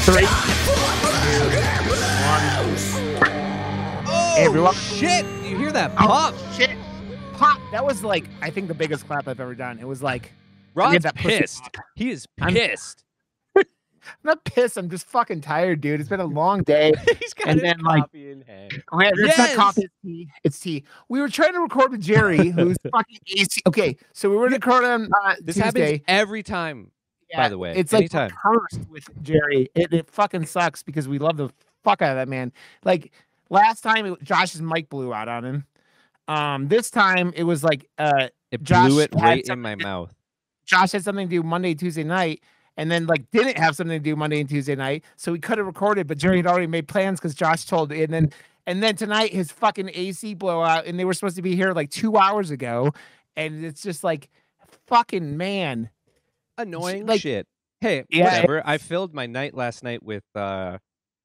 3, 2, 1. Oh, Hey, everyone. shit. You hear that pop? Oh, shit. Pop. That was like, I think the biggest clap I've ever done. It was like, Rod's that pussy pissed. pop. He is pissed. I'm not pissed. I'm just fucking tired, dude. It's been a long day. He's got And his then, like, coffee in hand. It's not coffee, it's tea. It's tea. We were trying to record with Jerry, who's fucking AC. Okay, so we were recording on This Tuesday. happens every time, by the way. It's Anytime. like cursed with Jerry. It fucking sucks because we love the fuck out of that man. Like last time, Josh's mic blew out on him. This time it was like It Josh blew it had right in something my to- mouth. Josh had something to do Monday, Tuesday night, and then like didn't have something to do Monday and Tuesday night, so we could have recorded, but Jerry had already made plans because Josh told, and then tonight his fucking AC blew out, and they were supposed to be here like 2 hours ago, and it's just like, fucking man, Annoying like, shit. Hey, yeah, whatever. I filled my night last night with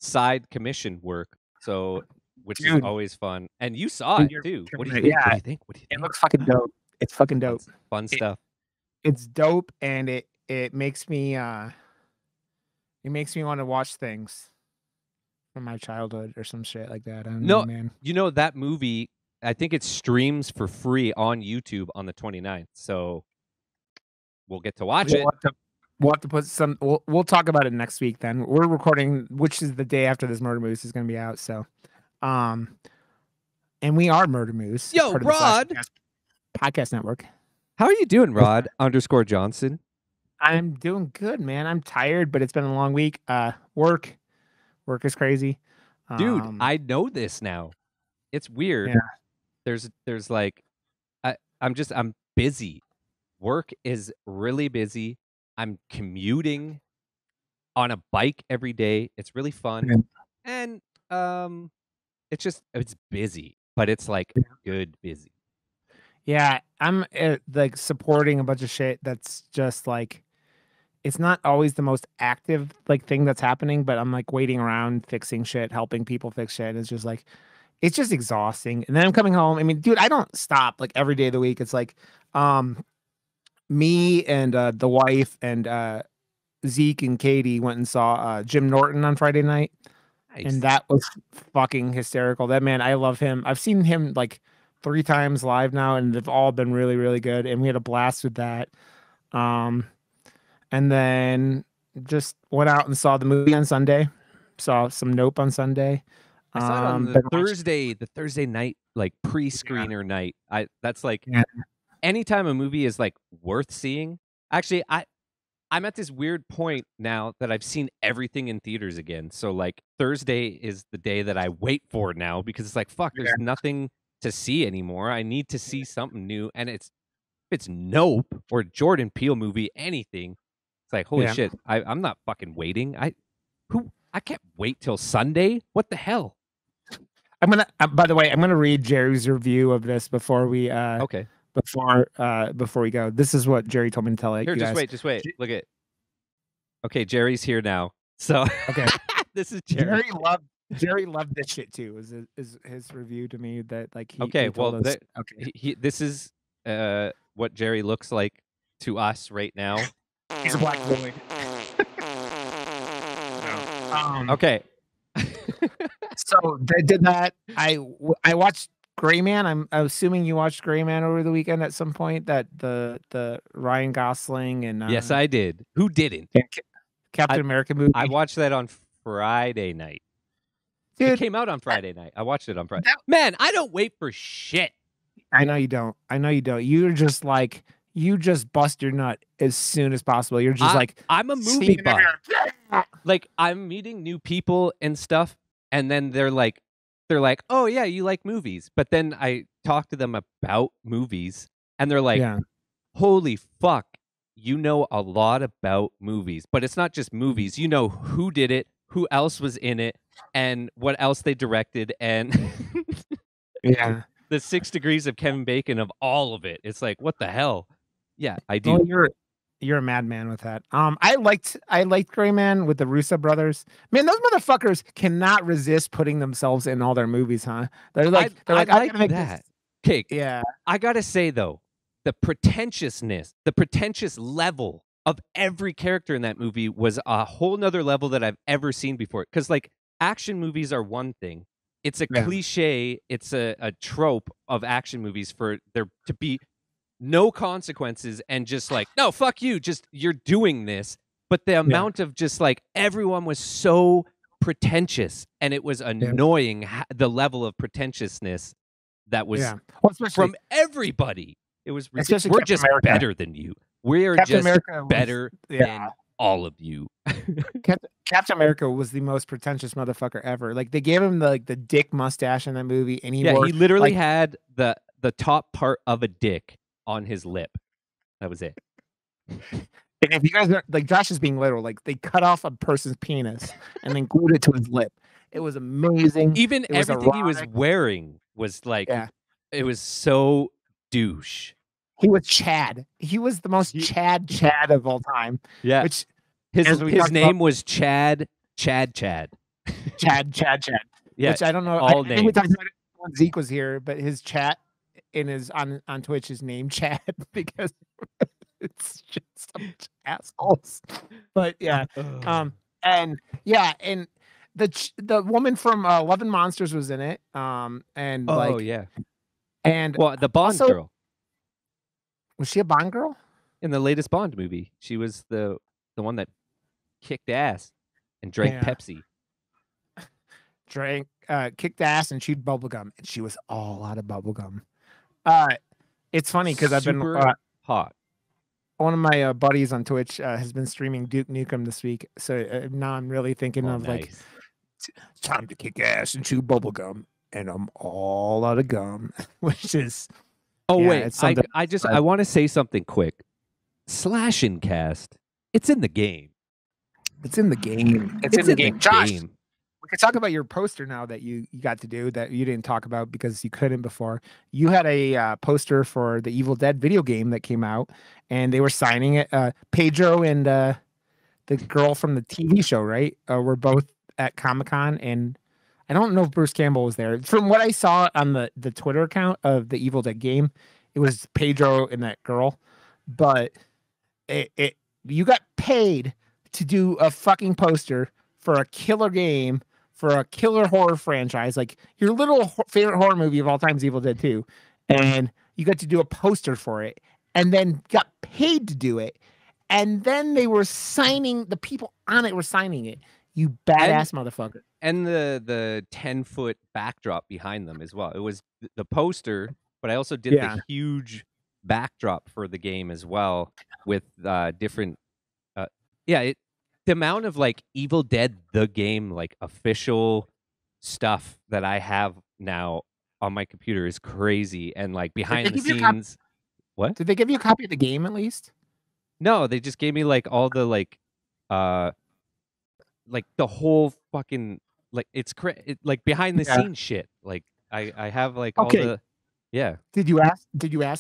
side commission work, so which is Dude. always fun. And you saw Dude, it you're too. What do killing you it. think? Yeah. What do you think? What do you It think? looks fucking dope. It's fucking dope. Fun stuff. It's dope, and it makes me want to watch things from my childhood or some shit like that. I don't know, man. You know that movie, I think it streams for free on YouTube on the 29th. So we'll get to watch it. We'll have to put some. We'll talk about it next week. Then we're recording, which is the day after this Murder Moose is going to be out. So, and we are Murder Moose. Yo, part of the Rod. Podcast Network. How are you doing, Rod _ Johnson? I'm doing good, man. I'm tired, but it's been a long week. Work is crazy. Dude, I know this now. It's weird. Yeah. There's like, I'm busy. Work is really busy. I'm commuting on a bike every day. It's really fun. And it's busy, but it's like good busy. Yeah, I'm like supporting a bunch of shit that's just like, it's not always the most active like thing that's happening, but I'm like waiting around, fixing shit, helping people fix shit. It's just like, it's just exhausting. And then I'm coming home. I mean, dude, I don't stop like every day of the week. It's like, me and the wife and Zeke and Katie went and saw Jim Norton on Friday night. Nice. And that was fucking hysterical. That man, I love him. I've seen him like 3 times live now, and they've all been really, really good. And we had a blast with that. And then just went out and saw the movie on Sunday. Saw some Nope on Sunday. I saw it on the Thursday night, like pre-screener night. That's like anytime a movie is like worth seeing. Actually, I'm at this weird point now that I've seen everything in theaters again. So like Thursday is the day that I wait for now because it's like, fuck, there's nothing to see anymore. I need to see something new. And it's Nope or Jordan Peele movie, anything. It's like, holy shit, I'm not fucking waiting. I can't wait till Sunday. What the hell? I'm gonna. By the way, I'm gonna read Jerry's review of this before we. Okay. Before we go, this is what Jerry told me to tell it. Here, just wait. Look at. Okay, Jerry's here now. So okay, this is Jerry. Jerry loved this shit too. Is his review to me that like he. Okay, he told well, us, okay. This is what Jerry looks like to us right now. He's a black boy. Okay. So they did that. I watched Gray Man. I'm assuming you watched Gray Man over the weekend at some point. That the Ryan Gosling and yes, I did. Who didn't? Captain America movie. I watched that on Friday night. Dude, it came out on Friday night. I watched it on Friday. Man, I don't wait for shit. I know you don't. You're just like, you just bust your nut as soon as possible. You're just like, I'm a movie buff. Like I'm meeting new people and stuff, and then they're like, oh yeah, you like movies. But then I talk to them about movies, and they're like, holy fuck, you know a lot about movies. But it's not just movies. You know who did it, who else was in it, and what else they directed, and the 6 degrees of Kevin Bacon of all of it. It's like, what the hell? Yeah, I do. Well, you're a madman with that. I liked Gray Man with the Russo brothers. Man, those motherfuckers cannot resist putting themselves in all their movies, huh? They're like, I gotta make that. Okay, yeah. I gotta say though, the pretentious level of every character in that movie was a whole nother level that I've ever seen before. Because like action movies are one thing. It's a cliche, it's a trope of action movies for there to be no consequences and just like, no, fuck you, just you're doing this. But the amount of just like everyone was so pretentious, and it was annoying the level of pretentiousness that was from everybody. It was ridiculous. We're just better than you. We're just better than all of you. Captain America was the most pretentious motherfucker ever. Like they gave him the dick mustache in that movie, and he literally had the top part of a dick on his lip. That was it. And if you guys are like, Josh is being literal, like they cut off a person's penis and then glued it to his lip. It was amazing. Even everything he was wearing was like, it was so douche. He was Chad. He was the most Chad of all time. Yeah. Which his name was Chad. Chad. Yeah. Which I don't know. All I think we talked about it when Zeke was here, but his chat in his on Twitch is named Chad because it's just a bunch of assholes. But yeah. And the woman from Love and Monsters was in it. And and the Bond girl. Was she a Bond girl? In the latest Bond movie. She was the one that kicked ass and drank Pepsi. Kicked ass and chewed bubblegum, and she was all out of bubblegum. It's funny because I've been hot. One of my buddies on Twitch has been streaming Duke Nukem this week, so now I'm really thinking of like, it's time to kick ass and chew bubblegum, and I'm all out of gum, which is. Wait, I want to say something quick. Slash and cast, it's in the game. It's in the game. It's in the game. Josh, we could talk about your poster now that you got to do that you didn't talk about because you couldn't before. You had a poster for the Evil Dead video game that came out, and they were signing it. Pedro and the girl from the TV show, right? Were both at Comic-Con, and I don't know if Bruce Campbell was there. From what I saw on the Twitter account of the Evil Dead game, it was Pedro and that girl. But you got paid to do a fucking poster for a killer game, for a killer horror franchise, like your little favorite horror movie of all time is Evil Dead 2. And you got to do a poster for it and then got paid to do it. And then they were signing, the people on it were signing it. You badass motherfucker. And the 10-foot backdrop behind them as well. It was the poster, but I also did the huge backdrop for the game as well with different the amount of like Evil Dead the game like official stuff that I have now on my computer is crazy, and like behind the scenes. What? Did they give you a copy of the game at least? No, they just gave me like all the like the whole fucking like it's like behind the scenes shit. Like I have like all the Did you ask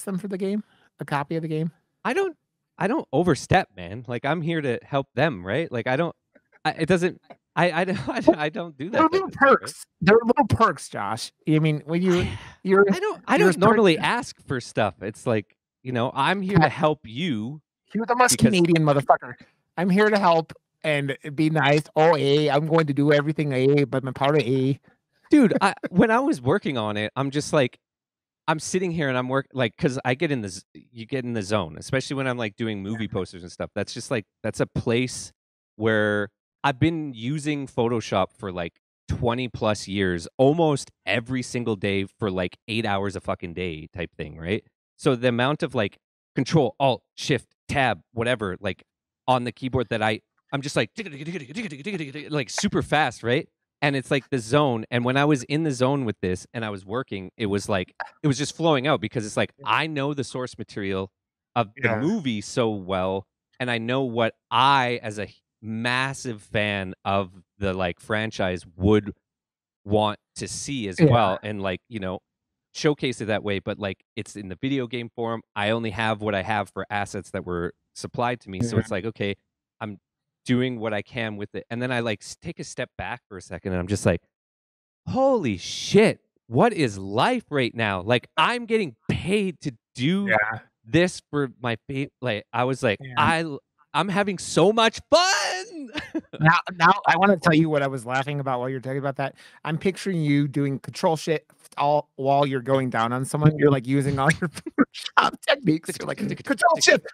them for the game? A copy of the game? I don't overstep, man. Like I'm here to help them, right? Like I don't do that. There are little perks. Right? There are little perks, Josh. I mean, when you're I don't normally ask for stuff. It's like, you know, I'm here to help you. You're the most Canadian motherfucker. I'm here to help and be nice. I'm going to do everything but my part of Dude, when I was working on it, I'm just like, I'm sitting here and I'm like, because you get in the zone, especially when I'm like doing movie posters and stuff. That's just like, that's a place where I've been using Photoshop for like 20 plus years, almost every single day for like 8 hours a fucking day type thing, right? So the amount of like Control, Alt, Shift, Tab, whatever, like on the keyboard that I'm just like super fast, right? And it's like the zone. And when I was in the zone with this and I was working, it was just flowing out because it's like, I know the source material of the movie so well. And I know what I, as a massive fan of the like franchise, would want to see as well. And like, you know, showcase it that way. But like, it's in the video game form. I only have what I have for assets that were supplied to me. So it's like, okay, I'm doing what I can with it. And then I like take a step back for a second and I'm just like, holy shit, what is life right now? Like I'm getting paid to do this for my like I was like, I'm having so much fun. Now I want to tell you what I was laughing about while you're talking about that. I'm picturing you doing control shit all while you're going down on someone. You're like using all your Photoshop techniques. You're like control shift,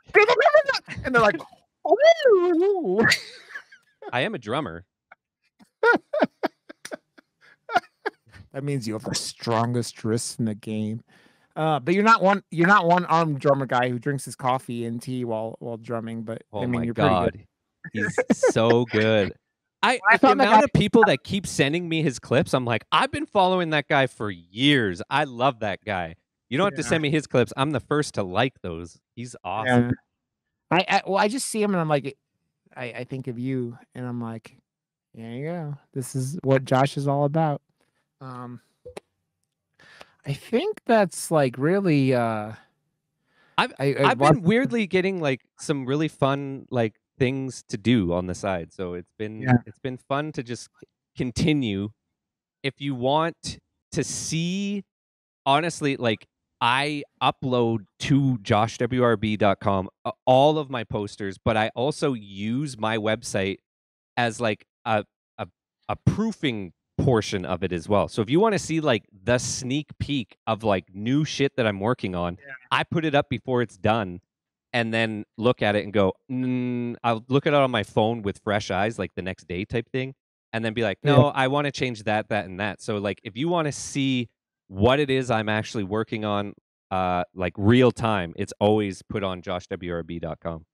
and they're like, ooh. I am a drummer. That means you have the strongest wrists in the game. But you're not one armed drummer guy who drinks his coffee and tea while drumming. But Oh I mean, my you're pretty God. good. He's so good. I The found that amount guy. of people that keep sending me his clips, I'm like, I've been following that guy for years. I love that guy. You don't have to Yeah, send me his clips. I'm the first to like those. He's awesome. yeah. I just see him and I'm like, I think of you and I'm like, there you go. This is what Josh is all about. Um, I think that's like really. I've been weirdly getting like some really fun like things to do on the side. So it's Yeah. been fun to just continue. If you want to see, honestly, like I upload to joshwrb.com all of my posters, but I also use my website as like a a proofing portion of it as well. So if you want to see like the sneak peek of like new shit that I'm working on, I put it up before it's done and then look at it and go, I'll look at it on my phone with fresh eyes, like the next day type thing, and then be like, Yeah. no, I want to change that, that, and that. So like if you want to see what it is I'm actually working on, like real time, it's always put on joshwrb.com.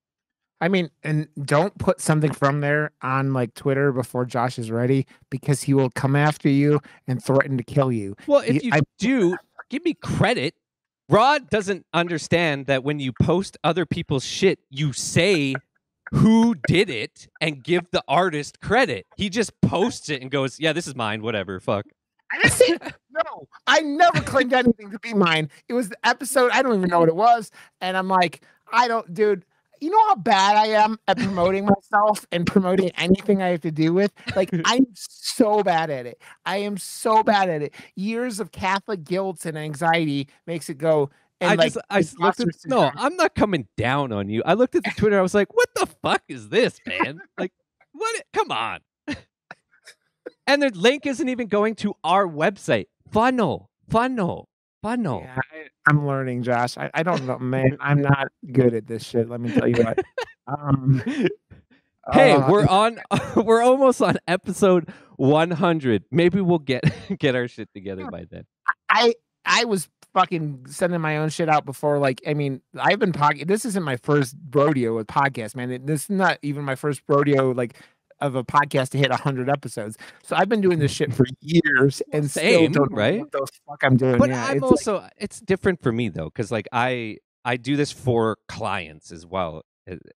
I mean, and don't put something from there on like Twitter before Josh is ready because he will come after you and threaten to kill you. Well, if you do, give me credit. Rod doesn't understand that when you post other people's shit, you say who did it and give the artist credit. He just posts it and goes, yeah, this is mine, whatever, fuck. I didn't say no. I never claimed anything to be mine. It was the episode. I don't even know what it was. And I'm like, I don't, dude. You know how bad I am at promoting myself and promoting anything I have to do with? Like, I'm so bad at it. I am so bad at it. Years of Catholic guilt and anxiety makes it go. And I looked at, no, I'm not coming down on you. I looked at the Twitter. I was like, what the fuck is this, man? Like, what? Come on. And the link isn't even going to our website. Funnel. Yeah, I'm learning, Josh. I don't know, man. I'm not good at this shit. Let me tell you what. Hey, we're almost on episode 100. Maybe we'll get our shit together by then. I was fucking sending my own shit out before. Like, I mean, I've been this isn't my first rodeo with podcasts, man. This is not even my first rodeo, like, of a podcast to hit 100 episodes. So I've been doing this shit for years and still don't know what the fuck I'm doing. But yeah, I'm also like, it's different for me though, because like I do this for clients as well.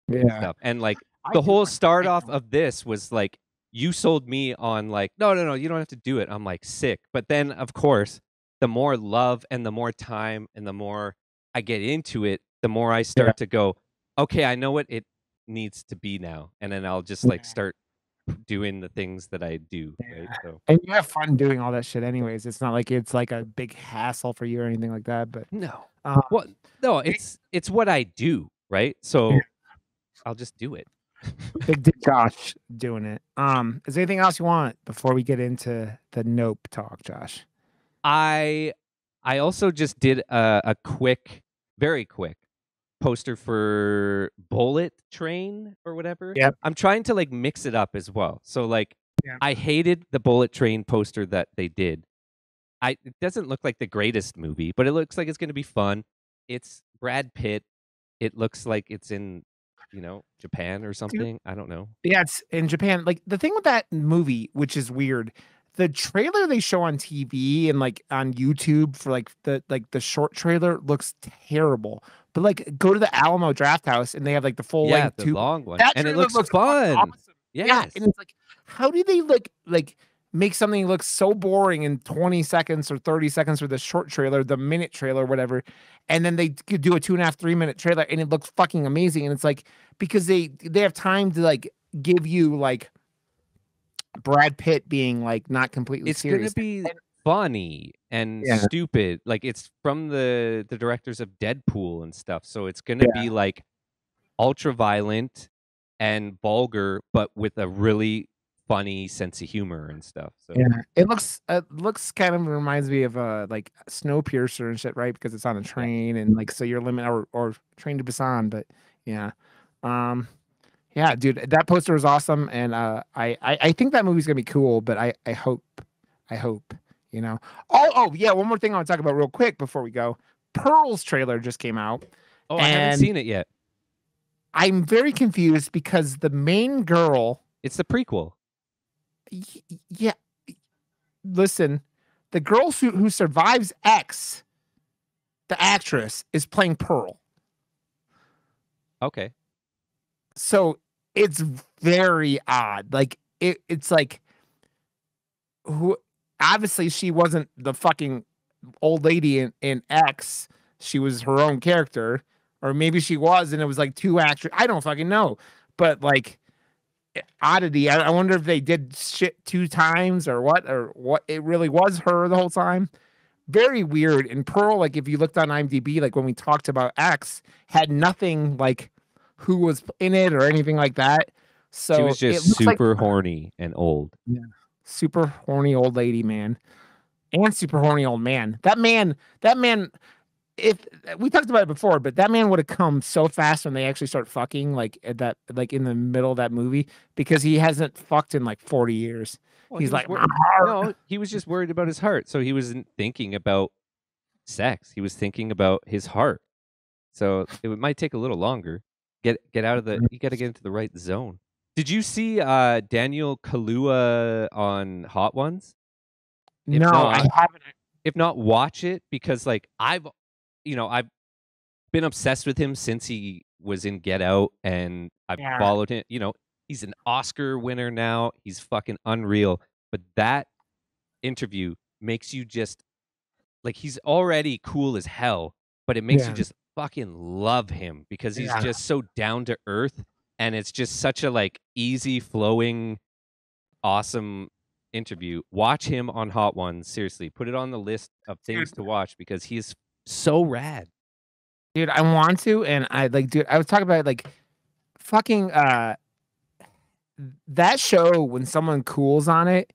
Yeah. Stuff. And like the whole start off of this was like you sold me on like, no, you don't have to do it. I'm like sick. But then of course, the more love and the more time and the more I get into it, the more I start to go, okay, I know what it needs to be now. And then I'll just like start doing the things that I do. Right? So. And you have fun doing all that shit anyways. It's not like it's like a big hassle for you or anything like that. But no. Well, no, it's what I do, right? So I'll just do it. Big Dick Josh doing it. Is there anything else you want before we get into the Nope talk, Josh? I also just did a quick, very quick poster for Bullet Train or whatever. Yep. I'm trying to like mix it up as well. So like I hated the Bullet Train poster that they did. It doesn't look like the greatest movie, but it looks like it's going to be fun. It's Brad Pitt. It looks like it's in, Japan or something. I don't know. Yeah, it's in Japan. Like the thing with that movie, which is weird, the trailer they show on TV and like on YouTube for like the short trailer looks terrible. But like go to the Alamo Draft House and they have like the full length the long one, and it looks fun. Awesome. Yes. Yeah, and it's like, how do they like make something look so boring in 20 seconds or 30 seconds for the short trailer, the minute trailer, whatever, and then they could do a 2.5, 3 minute trailer and it looks fucking amazing. And it's like because they have time to like give you like Brad Pitt being like not completely serious. It's gonna be funny and stupid. Like it's from the directors of Deadpool and stuff, so it's gonna be like ultra violent and vulgar, but with a really funny sense of humor and stuff. So Yeah, it looks kind of reminds me of like Snowpiercer and shit, right? Because it's on a yeah. train and like so you're limited or Train to Busan, but yeah. Um yeah, dude, that poster was awesome and I think that movie's gonna be cool, but I hope, you know. Oh yeah, one more thing I want to talk about real quick before we go. Pearl's trailer just came out Oh, I haven't and seen it yet. I'm very confused because the main girl, It's the prequel. yeah, listen, the girl who survives X, the actress, is playing Pearl. Okay. So it's very odd. Like it's like who obviously she wasn't the fucking old lady in X. She was her own character. Or maybe she was and it was like two actors. I don't fucking know. But like oddity. I wonder if they did shit two times or what it really was her the whole time. Very weird. And Pearl, like if you looked on IMDb, like when we talked about X, had nothing like who was in it or anything like that. She So was it just looks like super horny and old. yeah, super horny old lady, man, and super horny old man. That man. If we talked about it before, but that man would have come so fast when they actually start fucking, like at that, like in the middle of that movie, because he hasn't fucked in like 40 years. Well, He's like, no, he was just worried about his heart. So he wasn't thinking about sex. He was thinking about his heart. So it might take a little longer. Get out of the. You got to get into the right zone. Did you see Daniel Kaluuya on Hot Ones? If no, I not, haven't. if not, watch it because like I've been obsessed with him since he was in Get Out, and I've Yeah, followed him. He's an Oscar winner now. He's fucking unreal. But that interview makes you just like he's already cool as hell, but it makes you yeah, just fucking love him because he's yeah. just so down to earth, and it's just such a like easy flowing, awesome interview. Watch him on Hot Ones. Seriously, put it on the list of things to watch because he's so rad. Dude, I want to, and I like, dude, I was talking about like fucking that show when someone cools on it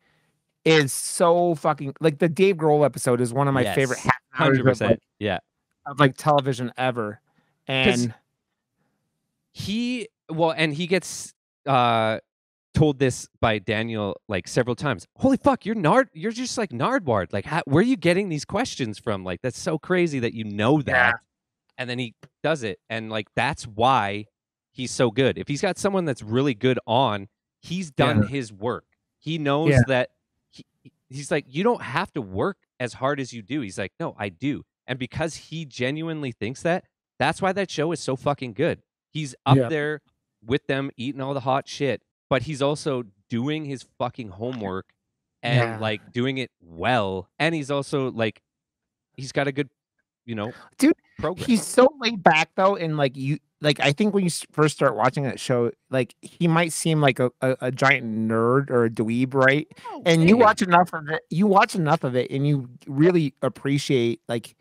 is so fucking like the Dave Grohl episode is one of my favorite Yes, half hours 100%. Yeah, of like television ever. because And and he gets told this by Daniel like several times. Holy fuck, you're just like Nardward. Like, where are you getting these questions from? Like, that's so crazy that you know yeah, that. And then he does it, and like that's why he's so good. If he's got someone that's really good on, he's done yeah, his work. He knows yeah, that he's like, you don't have to work as hard as you do. He's like, no, I do. And because he genuinely thinks that, that's why that show is so fucking good. He's up yeah, there with them eating all the hot shit, but he's also doing his fucking homework and yeah. like doing it well. And he's also like, he's got a good, you know, Dude, program. he's so laid back though, and like you like I think when you first start watching that show, like he might seem like a giant nerd or a dweeb, right? No And way. you watch enough of it, and you really appreciate like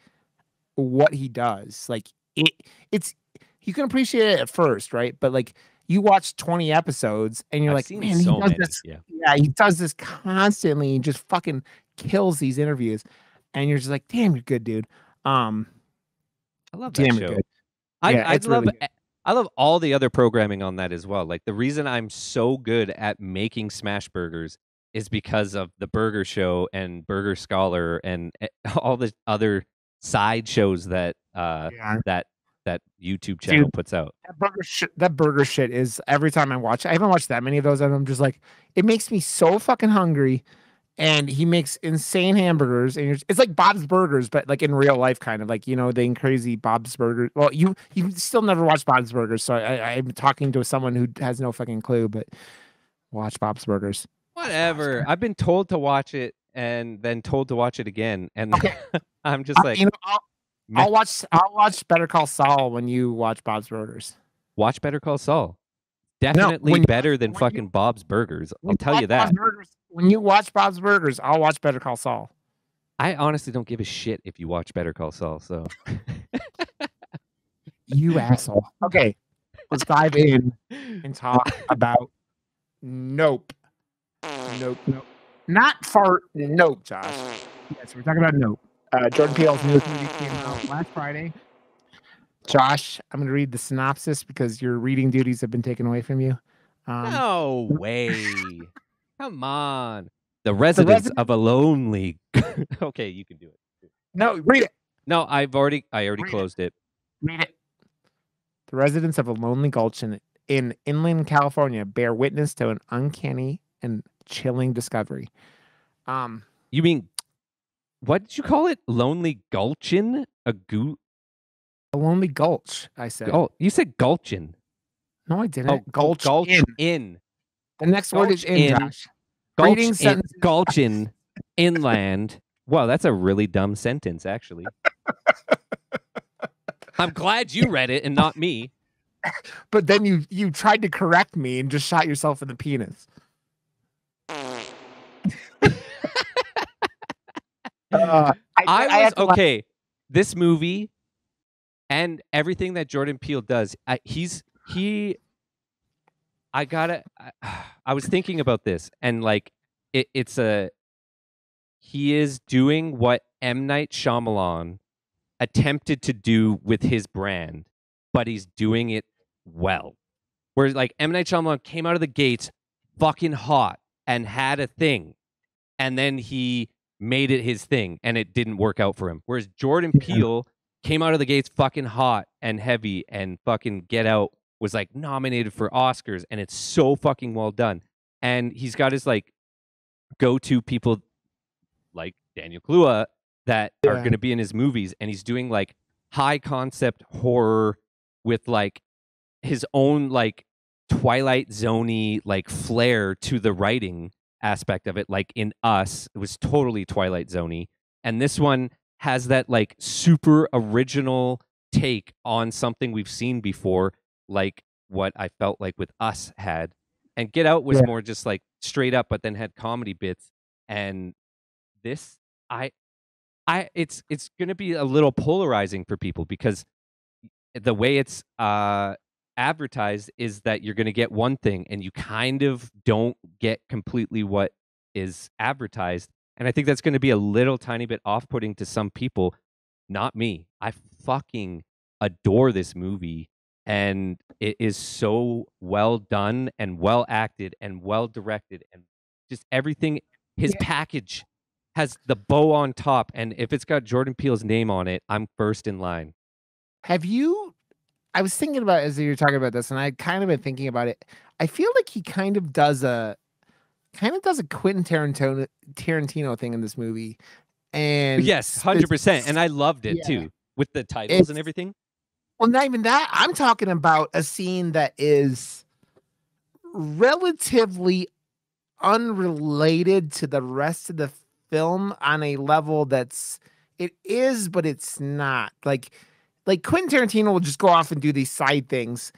what he does. Like it's you can appreciate it at first, right? But like you watch 20 episodes and you're I've like, seen man, he so does many. this. Yeah. Yeah, he does this constantly and just fucking kills these interviews. And you're just like, damn, you're good, dude. Um, I love that damn, you're show. good. Yeah, it's really good. I love all the other programming on that as well. Like the reason I'm so good at making smash burgers is because of the Burger Show and Burger Scholar and all the other side shows that Yeah, that YouTube channel dude, puts out. that burger shit is every time I watch it, I haven't watched that many of those, and I'm just like, it makes me so fucking hungry. And he makes insane hamburgers, and it's like Bob's Burgers, but like in real life, kind of like the crazy Bob's Burgers. Well, you still never watched Bob's Burgers, so I'm talking to someone who has no fucking clue. But watch Bob's Burgers. Watch Bob's Whatever. Burgers. I've been told to watch it and then told to watch it again, and Okay, I'm just like, meh. I'll watch Better Call Saul when you watch Bob's Burgers. Watch Better Call Saul. No, Definitely better than fucking Bob's Burgers. I'll tell you that. When you watch Bob's Burgers, I'll watch Better Call Saul. I honestly don't give a shit if you watch Better Call Saul. So You asshole. Okay. let's dive in and talk about Nope. Nope. Not fart. Nope, Josh. Yes, we're talking about Nope. Jordan Peele's newest movie came out last Friday. Josh, I'm going to read the synopsis because your reading duties have been taken away from you. No way. Come on. The residents of a lonely. Okay, you can do it. No, read it. No, I already closed it. Read it. The residents of a lonely gulch in inland California bear witness to an uncanny and chilling discovery. You mean, what did you call it? Lonely Gulchin? A lonely gulch, I said. Oh, you said Gulchin. No, I didn't. Oh, gulch in. The next word is in, Josh. Gulchin, inland. Wow, that's a really dumb sentence, actually. I'm glad you read it and not me. But then you tried to correct me and just shot yourself in the penis. Okay. This movie and everything that Jordan Peele does, I was thinking about this, and like he is doing what M. Night Shyamalan attempted to do with his brand, but he's doing it well. Whereas like M. Night Shyamalan came out of the gates fucking hot and had a thing, and then he made it his thing and it didn't work out for him. Whereas Jordan Peele came out of the gates fucking hot and heavy, and fucking Get Out was like nominated for Oscars, and it's so fucking well done. And he's got his like go-to people like Daniel Kaluuya that are going to be in his movies, and he's doing like high concept horror with like his own like Twilight Zone-y like flair to the writing aspect of it. Like in Us, it was totally Twilight Zone-y, and this one has that like super original take on something we've seen before, like what I felt like with Us had. And Get Out was more just like straight up, but then had comedy bits. And this, it's going to be a little polarizing for people, because the way it's advertised is that you're going to get one thing and you kind of don't get completely what is advertised. And I think that's going to be a little tiny bit off-putting to some people. Not me. I fucking adore this movie, and it is so well done and well acted and well directed, and just everything. His package has the bow on top, and if it's got Jordan Peele's name on it, I'm first in line. I was thinking about it as you were talking about this, and I kind of been thinking about it. I feel like he kind of does a Quentin Tarantino thing in this movie. And yes, 100%. And I loved it too, with the titles and everything. Well, not even that. I'm talking about a scene that is relatively unrelated to the rest of the film on a level it is, but it's not. Like Quentin Tarantino will just go off and do these side things.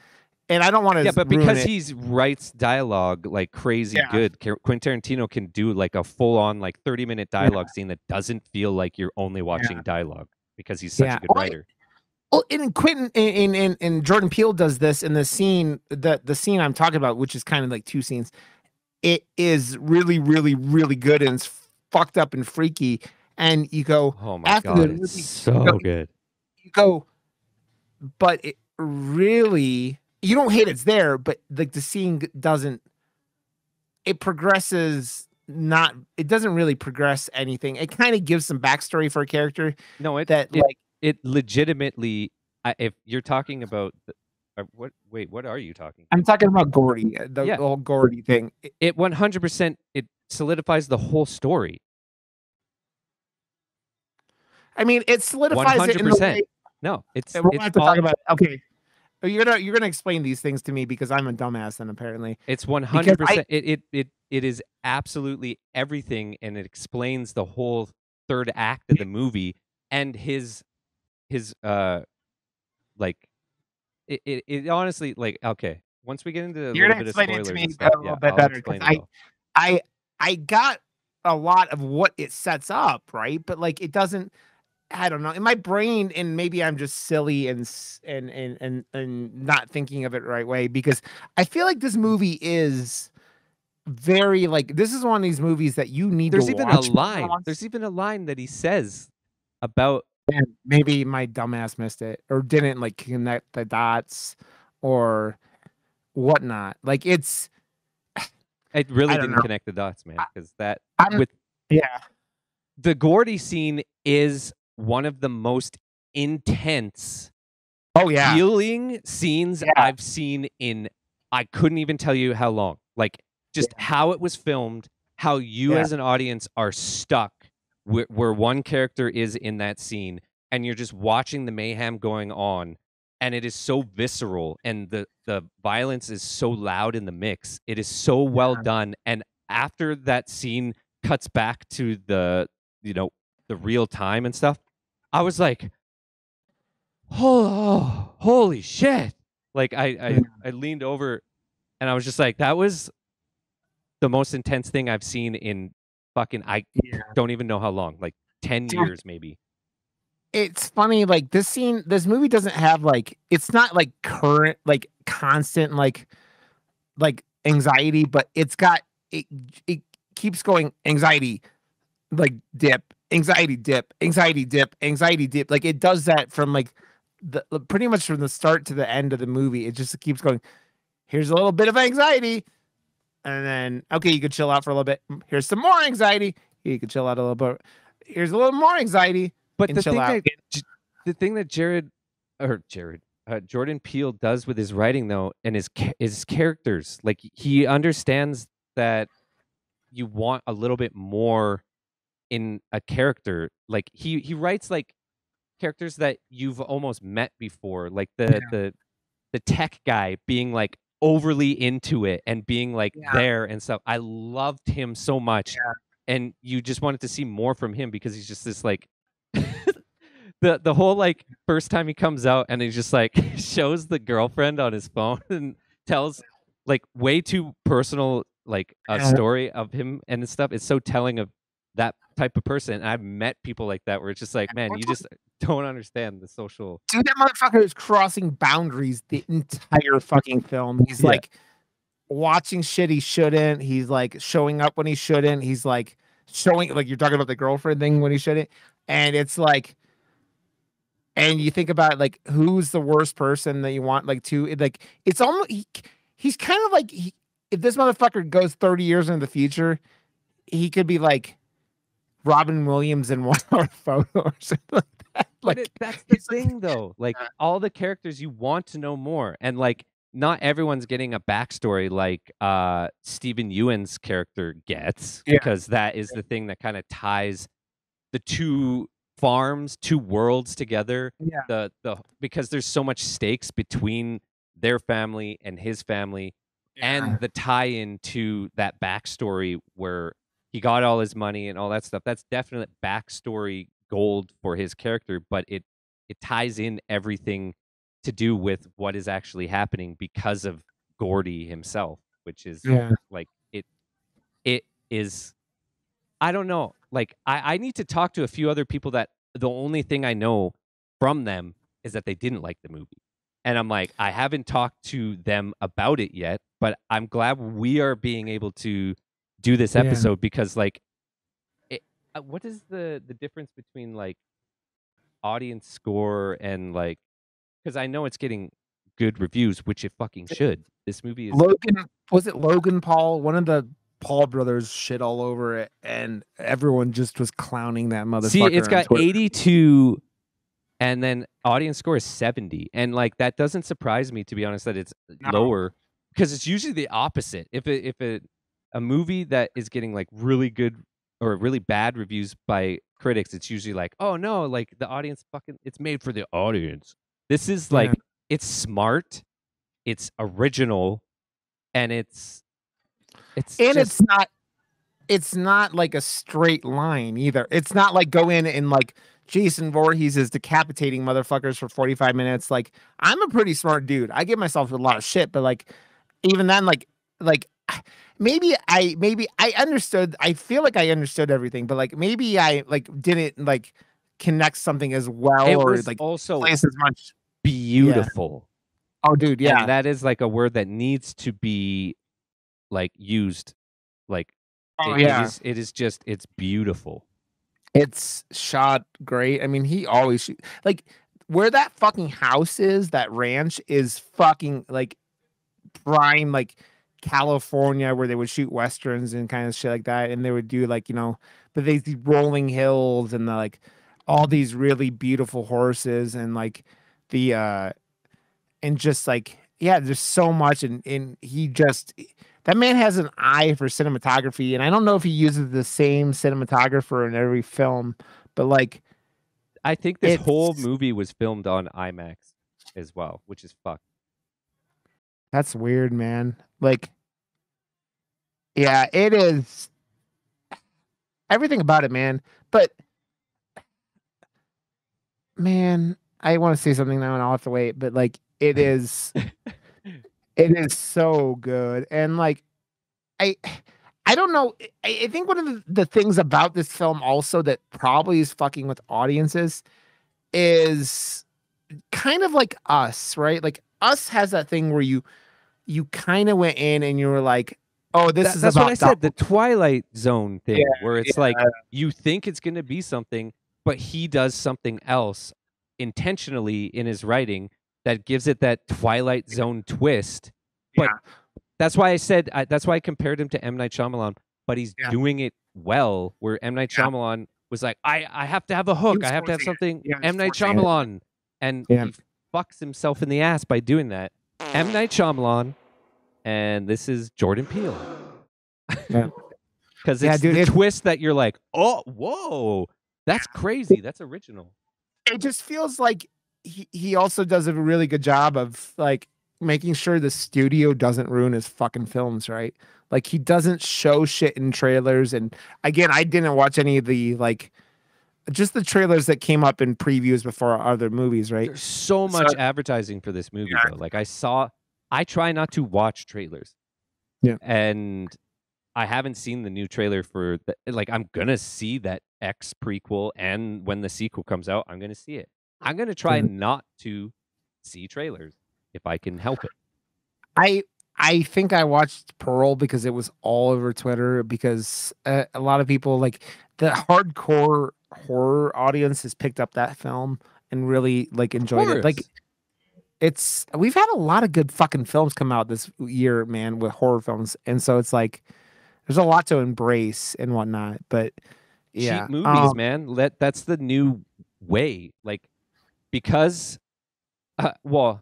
And I don't want to. Yeah, but because he writes dialogue like crazy good, Quentin Tarantino can do like a full-on like 30-minute dialogue scene that doesn't feel like you're only watching dialogue, because he's such a good writer. Well, and Quentin and Jordan Peele does this in the scene, the scene I'm talking about, which is kind of like two scenes. It is really, really, really good, and it's fucked up and freaky. And you go, oh my god, it's so good. You go, but it really. You don't hate it's there, but like the scene doesn't. It progresses not. It doesn't really progress anything. It kind of gives some backstory for a character. No, it legitimately. If you're talking about what? Wait, what are you talking about? I'm talking about Gordy, the whole Gordy thing. It 100%. It solidifies the whole story. I mean, it solidifies 100%. It in the way. No, it's. We'll have to talk about it. Okay. You're gonna explain these things to me because I'm a dumbass, and apparently it's 100%. It is absolutely everything, and it explains the whole third act of the movie, and his like it honestly, like, okay, once we get into a little bit of spoilers, it to me a little bit better, because I got a lot of what it sets up, right? But like it doesn't. I don't know, in my brain, and maybe I'm just silly and not thinking of it the right way, because I feel like this movie is very like, this is one of these movies that you need to There's even a watch more than line. once. There's even a line that he says about And maybe my dumbass missed it or didn't like connect the dots or whatnot. Like I really I don't didn't know. connect the dots, man, because that I'm with yeah. the Gordy scene is one of the most intense Oh yeah. feeling scenes Yeah. I've seen in I couldn't even tell you how long. Like just Yeah. how it was filmed, how you Yeah. as an audience are stuck where one character is in that scene and you're just watching the mayhem going on and it is so visceral and the violence is so loud in the mix. It is so well done and after that scene cuts back to the you know the real time and stuff, I was like oh, holy shit. Like Yeah. I leaned over and I was just like, that was the most intense thing I've seen in fucking I Yeah. don't even know how long, like 10 Dude, years maybe. it's funny, like this movie doesn't have like, it's not like current, like constant, like anxiety, but it's got it. It keeps going anxiety, like dip, anxiety dip, anxiety dip, anxiety dip. Like it does that from like the pretty much from the start to the end of the movie. It just keeps going. Here's a little bit of anxiety, and then okay, you could chill out for a little bit. Here's some more anxiety. You could chill out a little bit. Here's a little more anxiety But and chill out. the thing that Jordan Peele does with his writing though and his characters, like he understands that you want a little bit more in a character. Like he writes like characters that you've almost met before, like the tech guy being like overly into it and being like Yeah, there and stuff. I loved him so much. yeah, And you just wanted to see more from him because he's just this like the whole like first time he comes out and he just like shows the girlfriend on his phone and tells like way too personal like a yeah. story of him and stuff. It's so telling of that type of person. And I've met people like that where it's just like, man, you just don't understand the social. Dude, that motherfucker is crossing boundaries the entire fucking film. He's Yeah. like watching shit he shouldn't. He's like showing up when he shouldn't. He's like showing, like you're talking about the girlfriend thing when he shouldn't. And it's like, and you think about like who's the worst person that you want like to like. It's almost he's kind of like if this motherfucker goes 30 years into the future, he could be like Robin Williams in one hour photo or something like that. But Like that's the thing though. Like all the characters you want to know more. And like not everyone's getting a backstory like Stephen Ewan's character gets, yeah, because that is the thing that kind of ties the two farms, two worlds together. yeah, The because there's so much stakes between their family and his family, yeah, and the tie-in to that backstory where he got all his money and all that stuff. That's definite backstory gold for his character, but it ties in everything to do with what is actually happening because of Gordy himself, which is yeah, like it is I don't know. Like I need to talk to a few other people that the only thing I know from them is that they didn't like the movie. And I'm like, I haven't talked to them about it yet, but I'm glad we are being able to do this yeah. episode because like what is the difference between like audience score and like because I know it's getting good reviews, which it fucking should. This movie is Logan, was it Logan Paul? One of the Paul brothers shit all over it, and everyone just was clowning that see, motherfucker it's on got Twitter. 82 and then audience score is 70. And like that doesn't surprise me to be honest that it's No. lower because it's usually the opposite. If a movie that is getting like really good or really bad reviews by critics, it's usually like, oh no, like the audience fucking it's made for the audience. This is Yeah. like it's smart, it's original, and it's And just it's not like a straight line either. It's not like go in and like Jason Voorhees is decapitating motherfuckers for 45 minutes. Like I'm a pretty smart dude. I give myself a lot of shit, but like even then like maybe I understood. I feel like I understood everything, but like maybe I like didn't like connects something as well It or was like also plays as much. Yeah. beautiful. Oh, dude, And yeah. that is like a word that needs to be like used. Like Oh, it yeah. is just it's beautiful. It's shot great. I mean, he always like where that fucking house is, that ranch is fucking like prime like California where they would shoot westerns and kind of shit like that, and they would do like but these rolling hills and like all these really beautiful horses and like the and just like yeah, there's so much and he just that man has an eye for cinematography, and I don't know if he uses the same cinematographer in every film, but like I think this whole it's movie was filmed on IMAX as well, which is fucked. that's weird, man. Like yeah, it is everything about it, man. But man, I want to say something now and I'll have to wait, but like it is so good. And like I I don't know. I think one of the things about this film also that probably is fucking with audiences is kind of like Us, right? Like Us has that thing where you kind of went in and you were like, oh, this is That's what I about said, the Twilight Zone yeah, thing, where it's like yeah, you think it's going to be something, but he does something else intentionally in his writing that gives it that Twilight Zone twist. But yeah, that's why I said that's why I compared him to M. Night Shyamalan, but he's yeah, doing it well. Where M. Night yeah. Shyamalan was like, I have to have a He hook, was I have to have forcing it. something Yeah, he was M. Night forcing it. Shyamalan, and Yeah, he fucks himself in the ass by doing that. M. Night Shyamalan, and this is Jordan Peele. yeah, Because yeah, it's dude. the twist that you're like, oh, whoa, that's crazy. That's original. It just feels like he also does a really good job of like making sure the studio doesn't ruin his fucking films, right? Like he doesn't show shit in trailers. And again, I didn't watch any of the like just the trailers that came up in previews before other movies, right? There's so So much advertising for this movie, yeah, though. Like I try not to watch trailers, yeah, and I haven't seen the new trailer for like I'm gonna see that X prequel, and when the sequel comes out, I'm gonna see it. I'm gonna try yeah. not to see trailers if I can help it. I I think I watched Pearl because it was all over Twitter because a lot of people like the hardcore horror audience has picked up that film and really like Of enjoyed it. Like course, it's we've had a lot of good fucking films come out this year, man, with horror films, and so it's like there's a lot to embrace and whatnot. But cheap yeah, movies, man. That's the new way. Like because, well,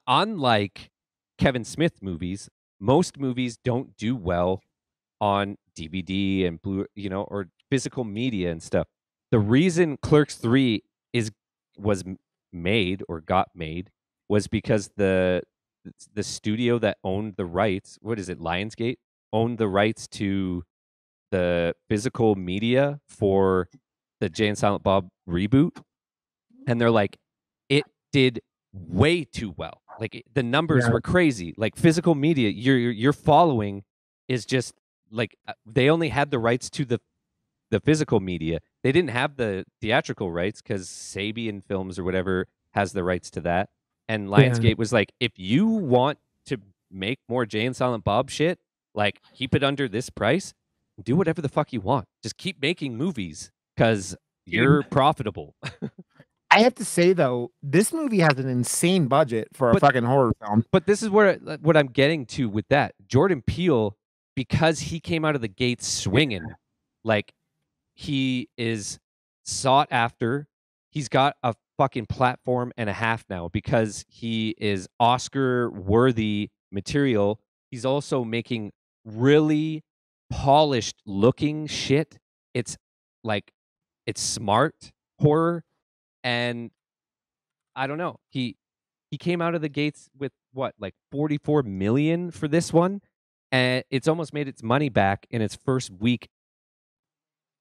unlike Kevin Smith movies, most movies don't do well on DVD and blue, or physical media and stuff. The reason Clerks 3 is was made or got made was because the studio that owned the rights, what is it, Lionsgate, owned the rights to the physical media for the Jay and Silent Bob reboot, and they're like, it did way too well. Like the numbers yeah, were crazy. Like physical media, your following is just like they only had the rights to the physical media. They didn't have the theatrical rights because Sabian Films or whatever has the rights to that. And yeah. Lionsgate was like, if you want to make more Jay and Silent Bob shit, like keep it under this price, do whatever the fuck you want. Just keep making movies because Dude, you're profitable. I have to say though, this movie has an insane budget for a But fucking horror film. this is where what I'm getting to with that. Jordan Peele, because he came out of the gates swinging, like he is sought after. He's got a fucking platform and a half now because he is Oscar worthy material. He's also making really polished looking shit. It's like it's smart horror, and I don't know. He came out of the gates with what, like 44 million for this one, and it's almost made its money back in its first week.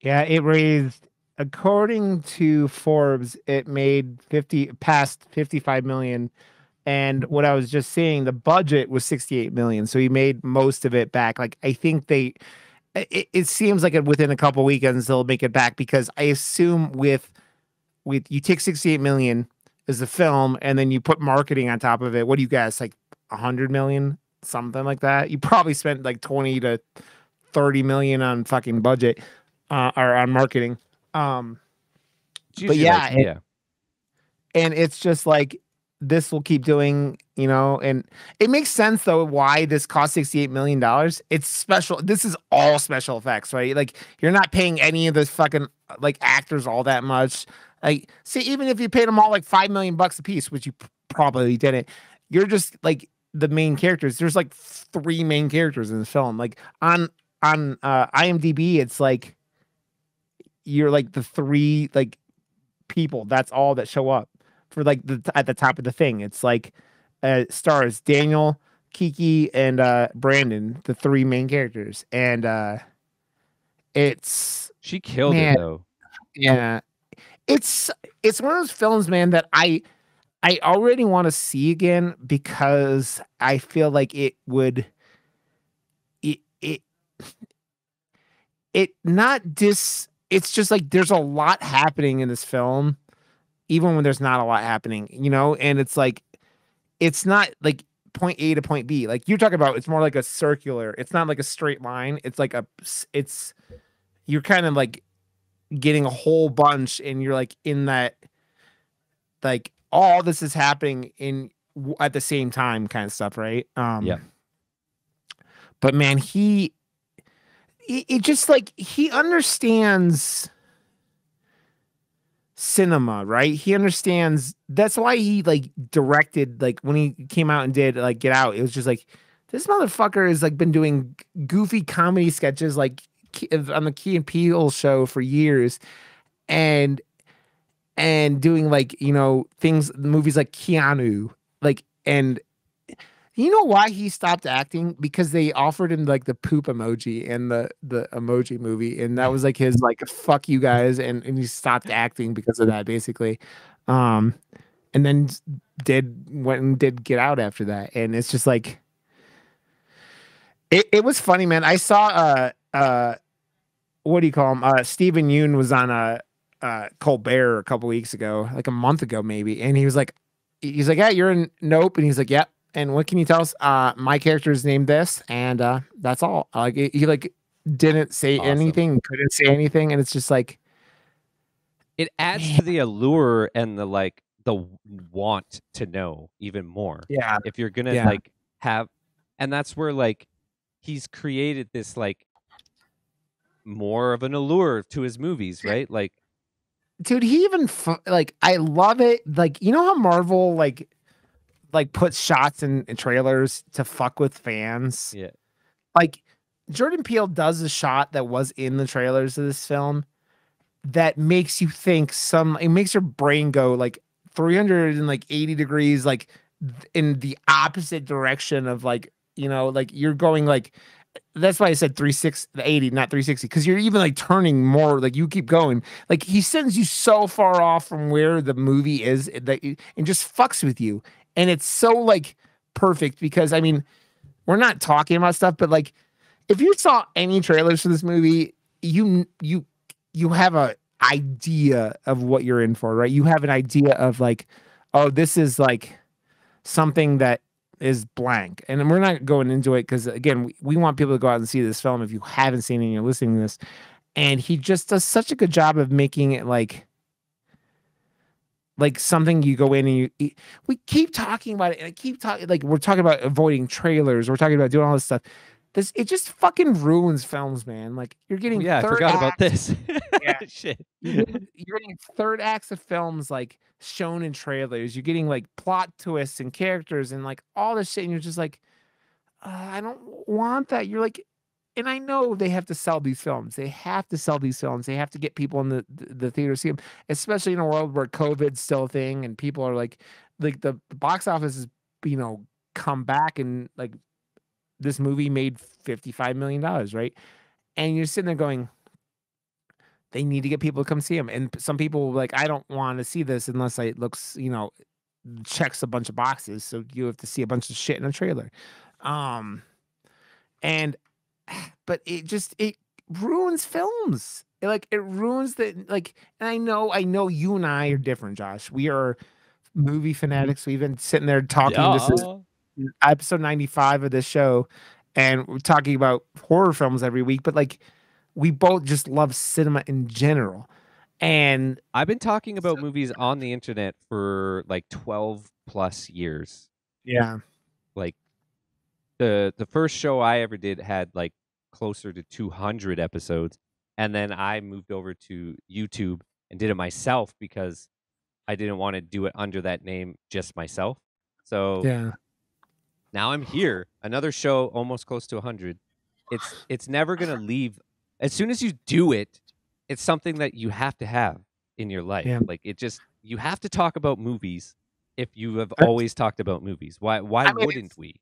Yeah, it raised, according to Forbes, it made 50 past 55 million. And what I was just seeing, the budget was 68 million. So he made most of it back. Like I think they it seems like within a couple weekends they'll make it back because I assume with you take 68 million as the film and then you put marketing on top of it. What do you guys like 100 million, something like that? You probably spent like 20 to 30 million on fucking budget or on marketing. But yeah, yeah. And it's just like this will keep doing, and it makes sense though why this cost $68 million. It's special. This is all special effects, right? Like you're not paying any of the fucking like actors all that much. Like, see, even if you paid them all like $5 million a piece, which you probably didn't, you're just like the main characters. There's like 3 main characters in the film. Like on IMDb, it's like you're like the 3 like people. That's all that show up for like at the top of the thing. It's like stars Daniel, Kiki, and Brandon, the 3 main characters, and she killed man, it though. Yeah, it's one of those films, man, that I already want to see again because I feel like it would it it it not dis. It's just like there's a lot happening in this film even when there's not a lot happening, and it's like it's not like point A to point B. Like you're talking about, it's more like a circular. It's not like a straight line. It's like you're kind of like getting a whole bunch, and you're like in that, like all this is happening at the same time, kind of stuff, right? Yeah. But man, it just like he understands cinema, right? He understands. That's why he like directed, like when he came out and did like Get Out, it was just like this motherfucker has like been doing goofy comedy sketches like on the Key and Peele show for years, and doing like movies like Keanu, like, and you know why he stopped acting? Because they offered him like the poop emoji in the Emoji Movie, and that was like his like fuck you guys, and he stopped acting because of that, basically. And then went and did Get Out after that, and it's just like it was funny, man. I saw what do you call him? Stephen Yoon was on Colbert a couple weeks ago, like a month ago maybe, and he's like, yeah, you're in Nope, and he's like, yep. And what can you tell us? My character is named this, and that's all. Like he like didn't say anything, couldn't say anything, and it's just like it adds to the allure and the like the want to know even more. Yeah, if you're gonna like have, and that's where like he's created this like more of an allure to his movies, right? Like, dude, he even like I love it. Like how Marvel like puts shots in trailers to fuck with fans. Yeah. Like Jordan Peele does a shot that was in the trailers of this film that makes you think it makes your brain go like 380 degrees, like in the opposite direction of like, like you're going like, that's why I said 360, not 360, because you're even like turning more, like you keep going. Like he sends you so far off from where the movie is and just fucks with you. And it's so like perfect because I mean, we're not talking about stuff, but like if you saw any trailers for this movie, you have a idea of what you're in for, right? You have an idea of like, oh, this is like something that is blank. And we're not going into it because again, we want people to go out and see this film if you haven't seen it and you're listening to this. And he just does such a good job of making it like something you go in and we keep talking about it, and I keep talking, like we're talking about avoiding trailers, we're talking about doing all this stuff. It just fucking ruins films, man. Like you're getting I forgot about this. Yeah. Shit. You're getting third acts of films like shown in trailers. You're getting like plot twists and characters and like all this shit, and you're just like, I don't want that. You're like, and I know they have to sell these films. They have to sell these films. They have to get people in the theater to see them, especially in a world where COVID's still a thing and people are like the box office is, come back, and like this movie made $55 million, right? And you're sitting there going, they need to get people to come see them. And some people like, I don't want to see this unless it looks, checks a bunch of boxes. So you have to see a bunch of shit in a trailer. And but it ruins films. Like it ruins the like. And I know you and I are different, Josh. We are movie fanatics. We've been sitting there talking. This is Duh. episode 95 of this show, and we're talking about horror films every week. But like, we both just love cinema in general. And I've been talking about movies on the internet for like 12 plus years. yeah, Like the first show I ever did had like closer to 200 episodes, and then I moved over to YouTube and did it myself because I didn't want to do it under that name just myself. So yeah, now I'm here, another show almost close to 100. It's never going to leave. As soon as you do it, it's something that you have to have in your life. yeah. Like it just you have to talk about movies if you have always talked about movies. Why I mean, wouldn't we?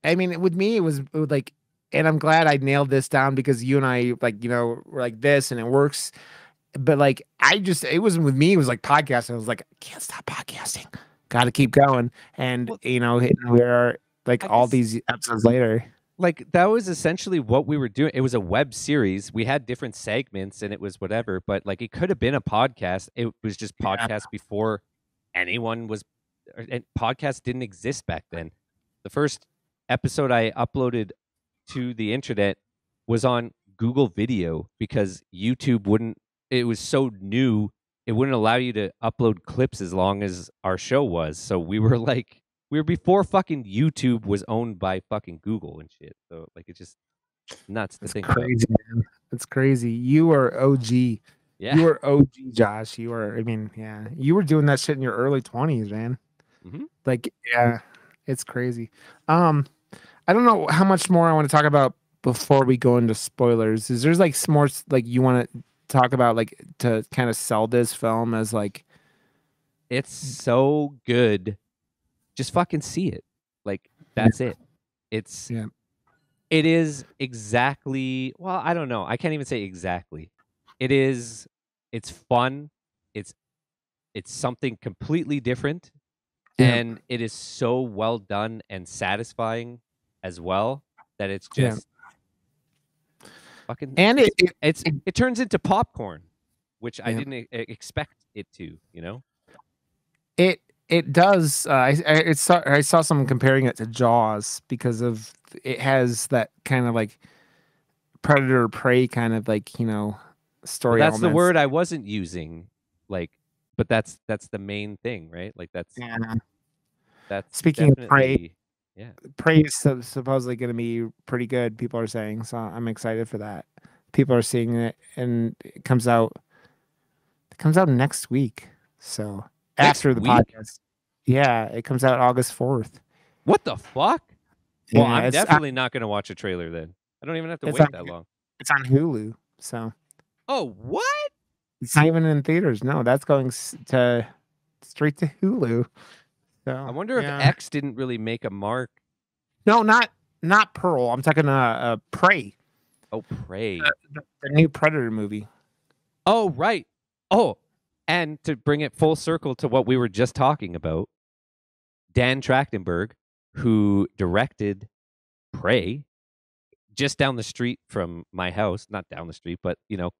I mean, with me, it was like, and I'm glad I nailed this down because you and I, like, you know, were like this and it works. But like, it wasn't with me. It was like podcasting. I was like, I can't stop podcasting. Got to keep going. And, Well, you know, we're like I all guess these episodes later. like that was essentially what we were doing. It was a web series. We had different segments and it was whatever, but like it could have been a podcast. It was just Yeah. podcast before anyone was and podcasts didn't exist back then. The first episode I uploaded to the internet was on Google Video because YouTube wouldn't it was so new, it wouldn't allow you to upload clips as long as our show was. So we were before fucking YouTube was owned by fucking Google and shit. So like it's just nuts to It's think about. crazy, man. It's crazy. You are OG. Yeah. You are OG, Josh. You are, I mean, yeah. You were doing that shit in your early 20s, man. Hmm. Like, yeah, it's crazy. Um, I don't know how much more I want to talk about before we go into spoilers. Is there's like some more like you want to talk about like to kind of sell this film as like It's so good. Just fucking see it. Like that's it. It's yeah, it is exactly well, I don't know. I can't even say exactly. It is it's fun. It's it's something completely different yeah, and it is so well done and satisfying as well that it's yeah. just fucking And it turns into popcorn, which I yeah. didn't expect it to, you know? It it does. I saw someone comparing it to Jaws because of it has that kind of like predator prey kind of like, you know, Well, story that's the elements. word I wasn't using, like, but that's the main thing, right? Like Yeah. that's Speaking of prey, definitely yeah. prey is supposedly going to be pretty good. People are saying, so I'm excited for that. People are seeing it, and it comes out. It comes out next week. So Next after the week? podcast, yeah, it comes out August 4th. What the fuck? Well, Yeah, I'm definitely not going to watch a trailer then. I don't even have to it's wait on that long. it's on Hulu. So Oh, what? it's not even in theaters. No, that's going to straight to Hulu. I So wonder if yeah, X didn't really make a mark. no, not Pearl. I'm talking Prey, Oh, Prey. the new Predator movie. Oh, right. Oh, and to bring it full circle to what we were just talking about, Dan Trachtenberg, who directed Prey, just down the street from my house, not down the street, but you know,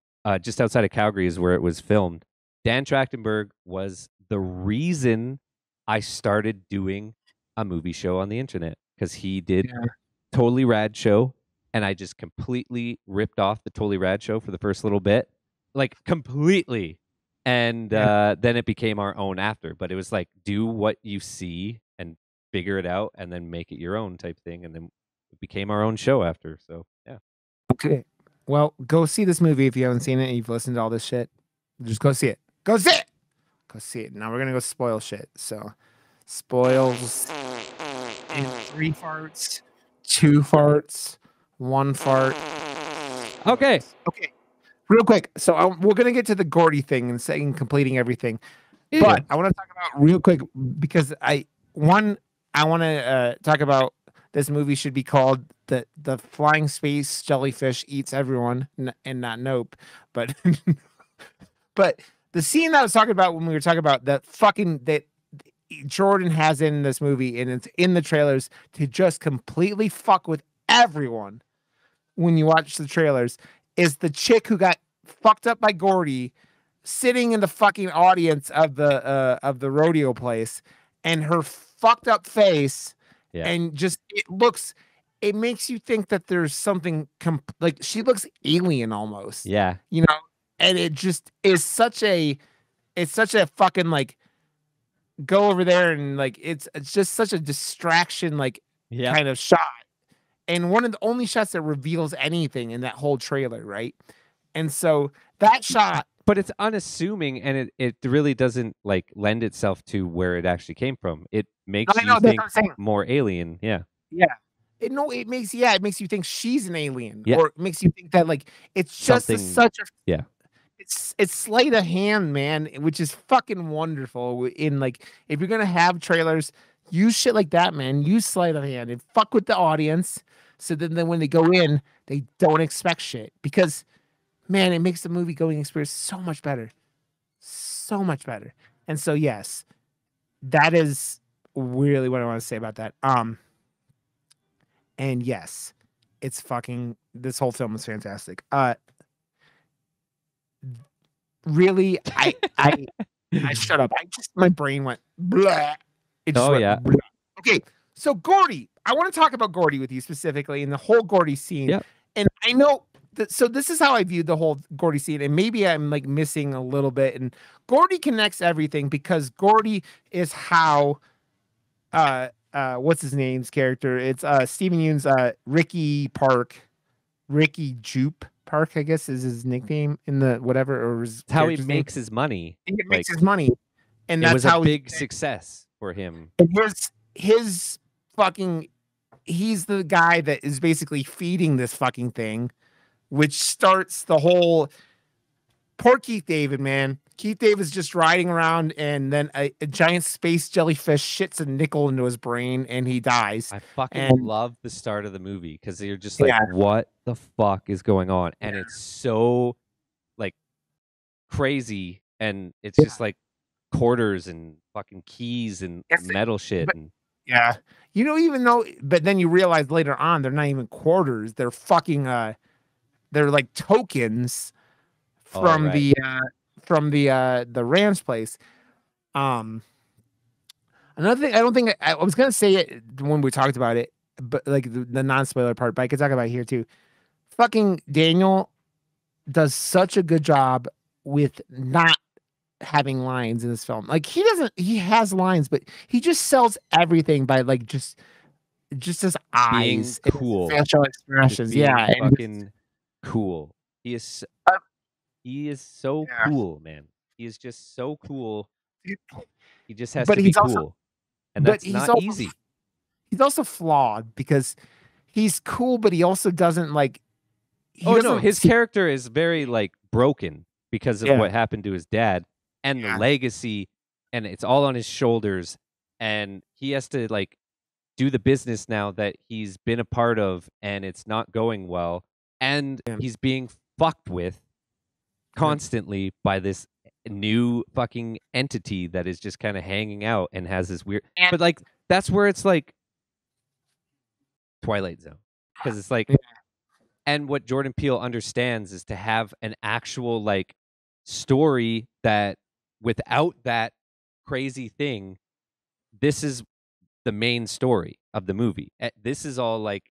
just outside of Calgary is where it was filmed. Dan Trachtenberg was the reason I started doing a movie show on the internet because he did Yeah, Totally Rad Show, and I just completely ripped off the Totally Rad Show for the first little bit, like completely, and yeah. then it became our own after. But it was like do what you see and figure it out, and then make it your own type thing, and then it became our own show after. So yeah. Okay. Well, go see this movie if you haven't seen it and you've listened to all this shit. Just go see it. Go see it. Go see it. Now we're gonna go spoil shit. So spoils in 3 farts, 2 farts, 1 fart. Okay. Okay. Real quick. So we're gonna get to the Gordy thing and saying completing everything. Yeah. But I want to talk about real quick because I want to talk about this movie should be called the flying space jellyfish eats everyone and not Nope, but but the scene that I was talking about when we were talking about the fucking that Jordan has in this movie and it's in the trailers to just completely fuck with everyone when you watch the trailers is the chick who got fucked up by Gordy sitting in the fucking audience of the rodeo place, and her fucked up face, Yeah. and just it makes you think that there's something like she looks alien almost. Yeah. You know, and it just is it's such a fucking like go over there and like it's just such a distraction like Yeah. kind of shot. And one of the only shots that reveals anything in that whole trailer, right? And so that shot, but it's unassuming, and it really doesn't like lend itself to where it actually came from. It makes you think more alien. Yeah. Yeah. It makes you think she's an alien, yeah. or it makes you think that like it's just such a yeah. It's sleight of hand, man, which is fucking wonderful. In like, if you're gonna have trailers, use shit like that, man. Use sleight of hand and fuck with the audience, so then when they go in, they don't expect shit. Because, man, it makes the movie going experience so much better, so much better. And so, yes, that is really what I want to say about that. And yes, it's fucking. This whole film is fantastic. Really, I shut up. My brain went blah. It just went blah. Okay, so Gordy, I want to talk about Gordy with you specifically, and the whole Gordy scene. Yep. And I know so this is how I viewed the whole Gordy scene, and maybe I'm like missing a little bit. And Gordy connects everything because Gordy is how what's his name's character? It's Stephen Yeun's Ricky Jupe Park, I guess is his nickname in the whatever, or his how he makes his money. He makes his money, and that's was how a big success for him. And his fucking, he's the guy that is basically feeding this fucking thing, which starts the whole. Poor Keith David, man. Keith David's just riding around, and then a giant space jellyfish shits a nickel into his brain, and he dies. I fucking love the start of the movie because you're just like, what the fuck is going on? And it's so like crazy, and it's just like quarters and fucking keys and metal shit. Even though, but then you realize later on they're not even quarters; they're fucking they're like tokens from the ranch place. Another thing, I don't think I was gonna say it when we talked about it, but like the non-spoiler part, but I could talk about it here too. Fucking Daniel does such a good job with not having lines in this film. Like he has lines, but he just sells everything by like just his eyes, being cool, facial expressions. Yeah, fucking cool. He is so cool, man. He is just so cool. He just has to be cool. And that's not easy. He's also flawed because he's cool, but he also doesn't like. His character is very like broken because of what happened to his dad and the legacy, and it's all on his shoulders. And he has to like do the business now that he's been a part of, and it's not going well. And he's being fucked with constantly by this new fucking entity that is just kind of hanging out and has this weird, but like that's where it's like Twilight Zone, because it's like, and what Jordan Peele understands is to have an actual like story that without that crazy thing, this is the main story of the movie. This is all like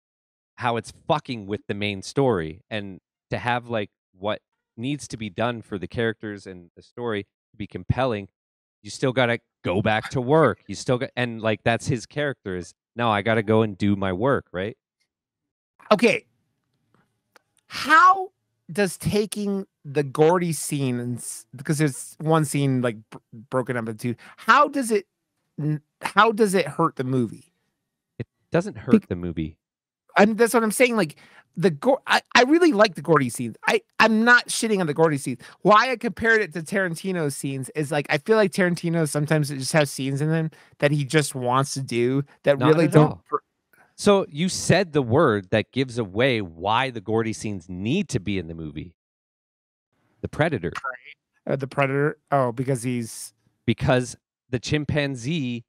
how it's fucking with the main story, and to have like what needs to be done for the characters and the story to be compelling, you still got to go back to work. You still got, and like that's his character is, no, I got to go and do my work, right? Okay. How does taking the Gordy scenes, because there's one scene like broken up into two, how does it hurt the movie? It doesn't hurt the movie. And that's what I'm saying. Like I really like the Gordy scenes. I'm not shitting on the Gordy scenes. Why I compared it to Tarantino's scenes is like I feel like Tarantino sometimes just has scenes in them that he just wants to do that not really don't. So you said the word that gives away why the Gordy scenes need to be in the movie. The Predator. The Predator. Oh, because the chimpanzee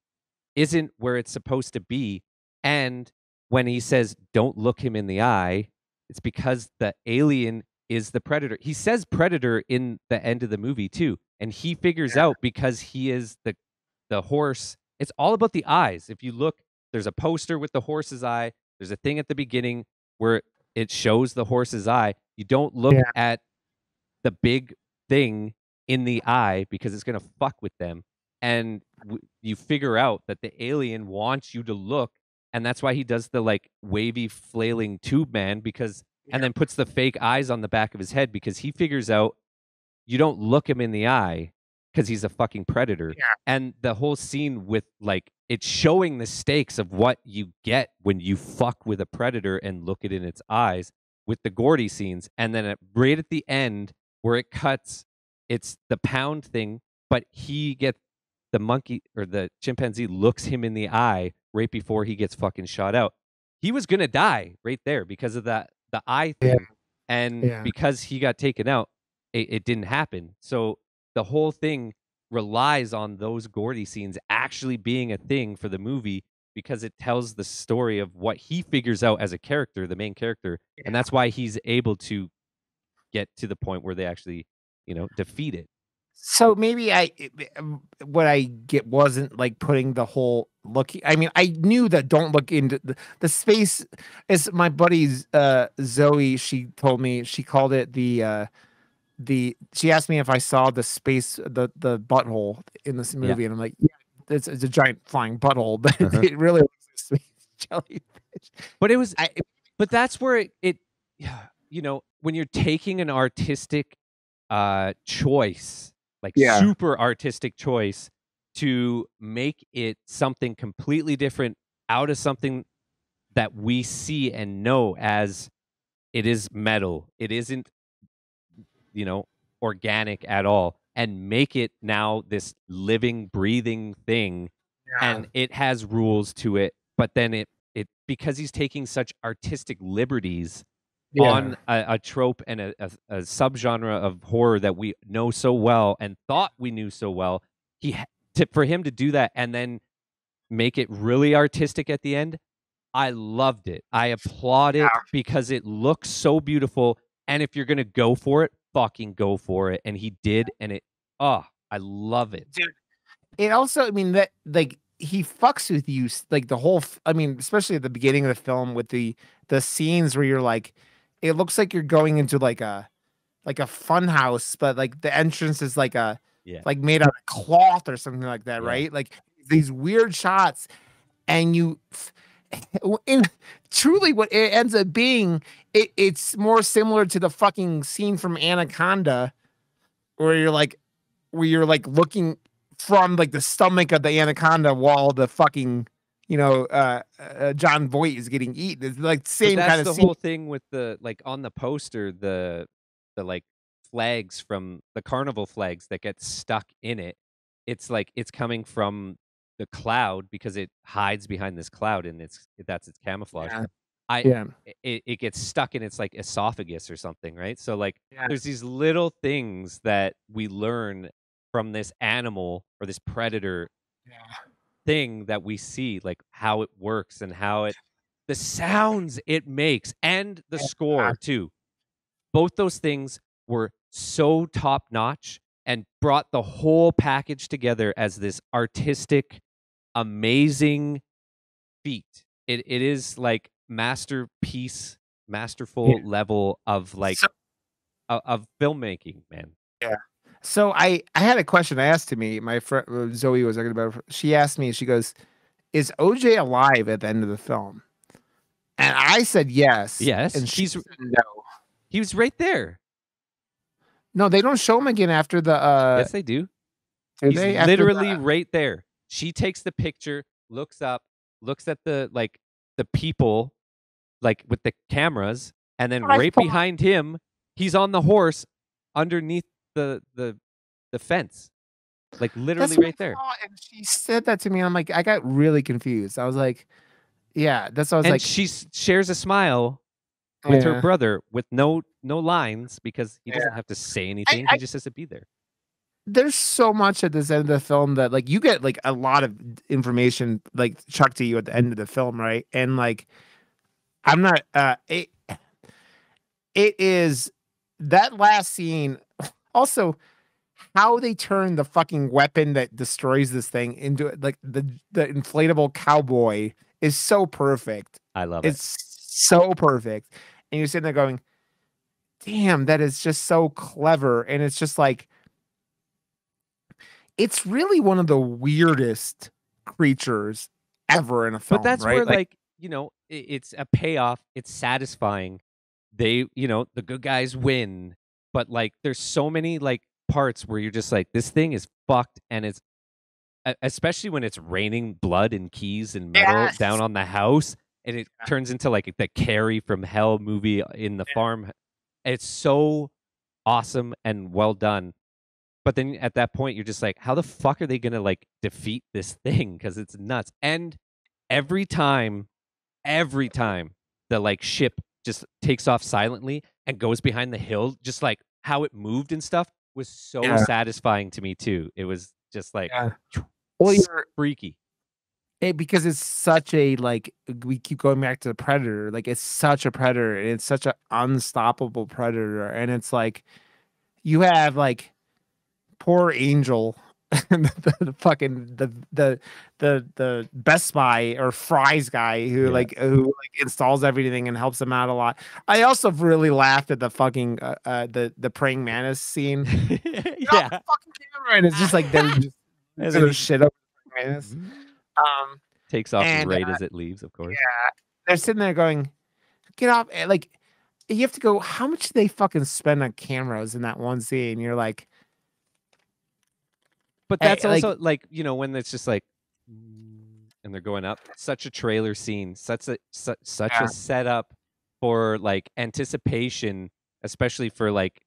isn't where it's supposed to be, and when he says don't look him in the eye, it's because the alien is the predator. He says predator in the end of the movie too, and he figures out because he is the horse. It's all about the eyes. If you look, there's a poster with the horse's eye. There's a thing at the beginning where it shows the horse's eye. You don't look at the big thing in the eye because it's going to fuck with them. And you figure out that the alien wants you to look. And that's why he does the like wavy flailing tube man because, and then puts the fake eyes on the back of his head because he figures out you don't look him in the eye because he's a fucking predator. Yeah. And the whole scene with like, it's showing the stakes of what you get when you fuck with a predator and look it in its eyes with the Gordy scenes. And then right at the end where it cuts, it's the pound thing, but he gets the monkey or the chimpanzee looks him in the eye right before he gets fucking shot out. He was going to die right there because of the eye thing. And because he got taken out, it didn't happen. So the whole thing relies on those Gordy scenes actually being a thing for the movie because it tells the story of what he figures out as a character, the main character. And that's why he's able to get to the point where they actually, defeat it. So maybe what I get wasn't like putting the whole look. I mean, I knew that don't look into the space. As my buddy's Zoe, she told me, she called it she asked me if I saw the space, the butthole in this movie, and I'm like, yeah, it's a giant flying butthole, but it really looks like a space jellyfish. But it was, but that's where it when you're taking an artistic choice, like super artistic choice, to make it something completely different out of something that we see and know as it is metal. It isn't, organic at all, and make it now this living, breathing thing. And it has rules to it, but then it because he's taking such artistic liberties on a trope and a subgenre of horror that we know so well and thought we knew so well, for him to do that and then make it really artistic at the end, I loved it. I applaud it because it looks so beautiful. And if you're gonna go for it, fucking go for it. And he did, and I love it. Dude, it also, I mean, that like he fucks with you like the whole I mean, especially at the beginning of the film with the scenes where you're like, it looks like you're going into like a fun house, but like the entrance is like like made out of cloth or something like that, right? Like these weird shots, and truly what it ends up being, it's more similar to the fucking scene from Anaconda where you're like looking from like the stomach of the anaconda while the fucking John Voight is getting eaten. It's like same kind of the scene. Whole thing with the like on the poster, the like flags from the carnival flags that get stuck in it. It's like it's coming from the cloud because it hides behind this cloud, and that's its camouflage. It gets stuck in its like esophagus or something, right? So like there's these little things that we learn from this animal or this predator thing that we see, like how it works and how the sounds it makes and the score too. Both those things were so top notch and brought the whole package together as this artistic, amazing feat. It is like masterful level of like of filmmaking, man. Yeah. So I had a question I asked to me. My friend Zoe was talking about. She asked me. She goes, "Is OJ alive at the end of the film?" And I said yes. Yes. And she said no. He was right there. No, they don't show him again after the. Yes, they do. He's literally right there. She takes the picture, looks up, looks at the people, like with the cameras, and then right behind him, he's on the horse underneath the fence, like literally right there. And she said that to me, and I'm like, I got really confused. I was like, yeah, that's what I was and like. She shares a smile with her brother with no lines because he doesn't have to say anything. He just has to be there. There's so much at this end of the film that like you get like a lot of information like chucked to you at the end of the film, right? And like I'm not it is that last scene, also how they turn the fucking weapon that destroys this thing into like the inflatable cowboy is so perfect. I love it. It's so perfect. And you're sitting there going, damn, that is just so clever. And it's just like, it's really one of the weirdest creatures ever in a film, But that's right? where, Like, like, it's a payoff. It's satisfying. The good guys win. But like, there's so many like parts where you're just like, this thing is fucked, and it's especially when it's raining blood and keys and metal down yes. on the house, and it turns into like the Carrie from Hell movie in the farm. It's so awesome and well done. But then at that point, you're just like, how the fuck are they gonna like defeat this thing? Because it's nuts. And every time, every time the like ship just takes off silently and goes behind the hill, just like how it moved and stuff was so Yeah. satisfying to me too. It was just like Yeah. Well, you're freaky. because it's such a like we keep going back to the predator. Like it's such a predator and it's such an unstoppable predator. And it's like you have like poor Angel, the fucking the Best Buy or Fry's guy who Yeah. like installs everything and helps them out a lot. I also really laughed at the fucking the praying mantis scene. Get off Yeah. the fucking camera, and it's just like they're just And then sort he of shit up the praying mantis. takes off And right as it leaves, of course. yeah, they're sitting there going, "Get off!" Like you have to go. How much do they fucking spend on cameras in that one scene? You're like, But that's like also like, when it's just like, and they're going up. Such a trailer scene, such yeah, a setup for like anticipation, especially for like,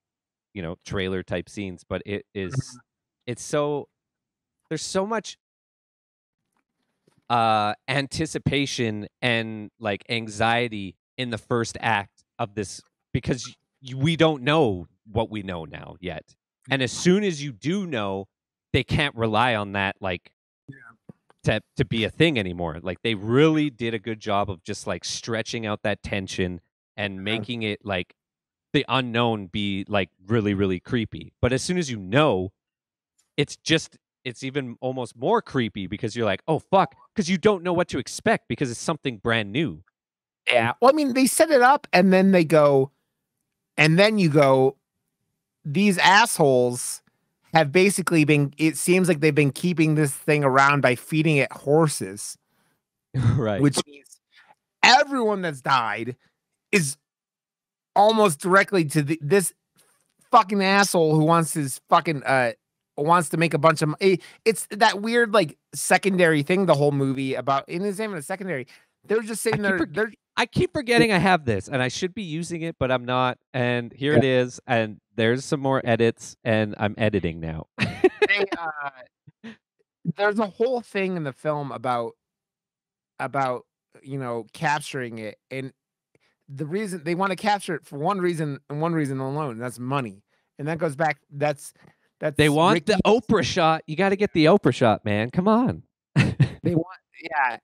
trailer type scenes. But it's so there's so much anticipation and like anxiety in the first act of this because we don't know what we know now yet. And as soon as you do know, they can't rely on that like to be a thing anymore. Like they really did a good job of just like stretching out that tension and making it like the unknown be like really really creepy. But as soon as you know, it's even almost more creepy because you're like, "Oh fuck," because you don't know what to expect because it's something brand new. yeah. Well, I mean, they set it up and then they go, and then you go, these assholes have basically been, it seems like they've been keeping this thing around by feeding it horses, Right. which means everyone that's died is almost directly to this fucking asshole who wants his fucking, wants to make a bunch of it's that weird like secondary thing the whole movie about, and it's not even a secondary. They're just I sitting keep there. They're I keep forgetting I have this and I should be using it, but I'm not. And here yeah, it is. And there's some more edits, and I'm editing now. they, there's a whole thing in the film about capturing it, and the reason they want to capture it for one reason and one reason alone, and that's money. And that goes back. They That's want the Ricky. Oprah shot. You got to get the Oprah shot, man. Come on. They want, yeah.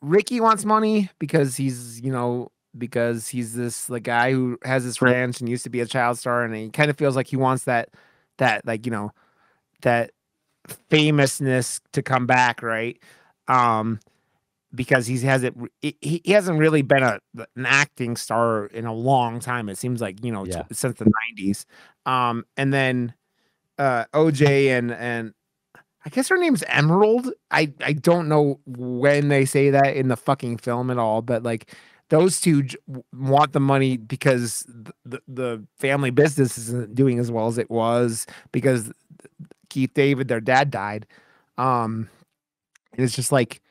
Ricky wants money because because he's this like guy who has this ranch and used to be a child star, and he kind of feels like he wants that like that famousness to come back, right? Um, because he has it. He hasn't really been an acting star in a long time. It seems like Yeah. since the '90s. And then OJ and I guess her name's Emerald. I don't know when they say that in the fucking film at all, but like those two want the money because the family business isn't doing as well as it was because Keith David, their dad, died. And it's just like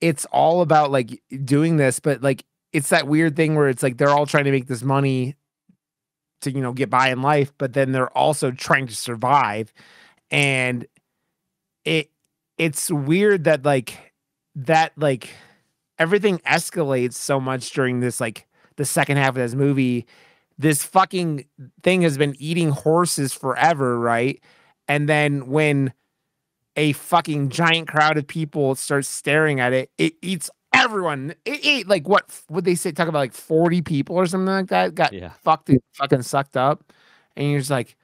it's all about like doing this, but like it's that weird thing where it's like they're all trying to make this money to get by in life, but then they're also trying to survive. And it it's weird that everything escalates so much during this like the second half of this movie. This fucking thing has been eating horses forever, right? And then when a fucking giant crowd of people starts staring at it, it eats everyone, it ate like what would they say? Talk about like 40 people or something like that got Yeah. fucking sucked up, and you're just like,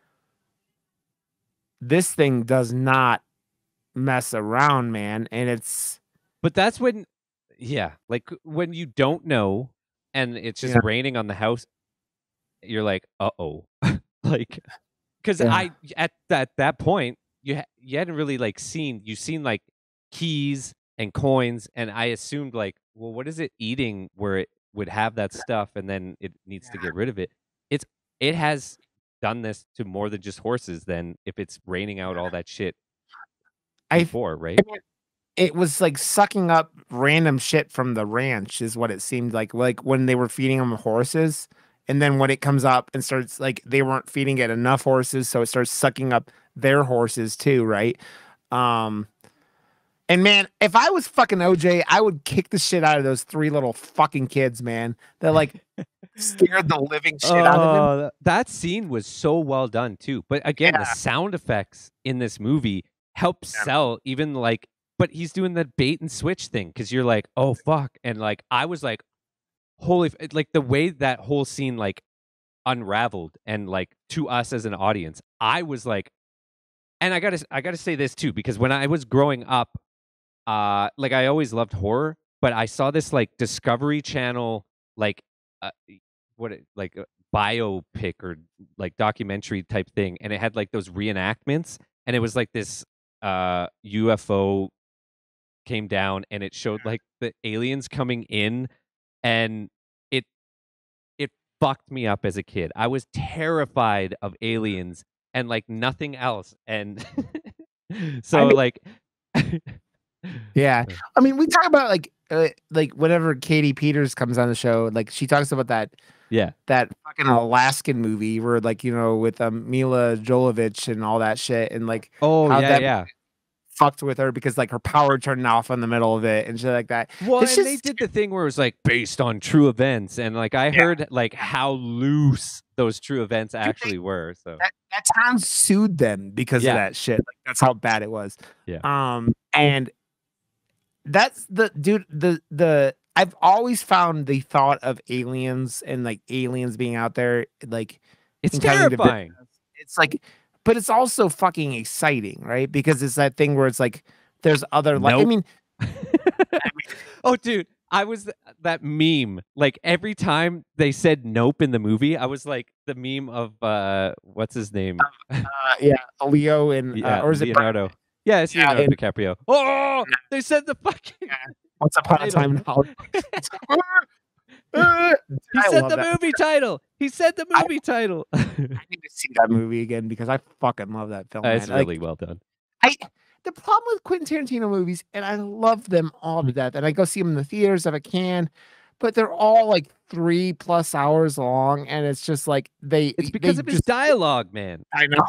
this thing does not mess around, man. And it's But that's when, yeah, like when you don't know and it's just yeah, raining on the house, you're like, uh-oh. Like, because yeah, at that point, you hadn't really like you've seen like keys and coins, and I assumed like, well, what is it eating where it would have that stuff and then it needs to yeah. get rid of it? It's it has done this to more than just horses than if it's raining out all that shit I before, right? it was like sucking up random shit from the ranch is what it seemed like when they were feeding them horses, and then when it comes up and starts like they weren't feeding it enough horses, so it starts sucking up their horses too, right? um and man, if I was fucking OJ, I would kick the shit out of those three little fucking kids, man. That like scared the living shit out of him. Oh, that scene was so well done too. But again, the Yeah, sound effects in this movie help sell even like but he's doing the bait and switch thing because you're like, oh fuck. And like I was like, like the way that whole scene like unraveled and like to us as an audience, I was like, and I gotta say this too, because when I was growing up, like I always loved horror, but I saw this like Discovery Channel like uh, like a biopic or like documentary type thing, and it had like those reenactments, and it was like this UFO came down, and it showed like the aliens coming in, and it it fucked me up as a kid. I was terrified of aliens and like nothing else, and I so mean, like. yeah. I mean, we talk about like whenever Katie Peters comes on the show, like she talks about Yeah. that fucking Alaskan movie where like with Mila Jovovich and all that shit, and like Oh how yeah, that yeah. fucked with her because like her power turned off in the middle of it and shit like that. Well, This and they just did the thing where it was like based on true events, and like I yeah, heard like how loose those true events dude, actually were. So that town sued them because of yeah, that shit. Like that's how bad it was. yeah, And that's the dude. The I've always found the thought of aliens and like aliens being out there like it's and coming to visit terrifying. us. It's like, but it's also fucking exciting, right? Because it's that thing where it's like there's other like I Nope. mean, Oh, dude, I was that meme. Like every time they said nope in the movie, I was like the meme of what's his name? yeah, Leo and Yeah, or is it Leonardo. Yeah, it's yeah, Leonardo and DiCaprio. Oh, they said the fucking yeah, Once Upon a title. Time in Hollywood. It's like, He I said love the that. movie title. He said the I, movie title. I need to see that movie again because I fucking love that film, man. It's really well done. I the problem with Quentin Tarantino movies, and I love them all to death, and I go see them in the theaters if I can, but they're all like 3+ hours long, and it's just like It's they because of his just dialogue, man. I know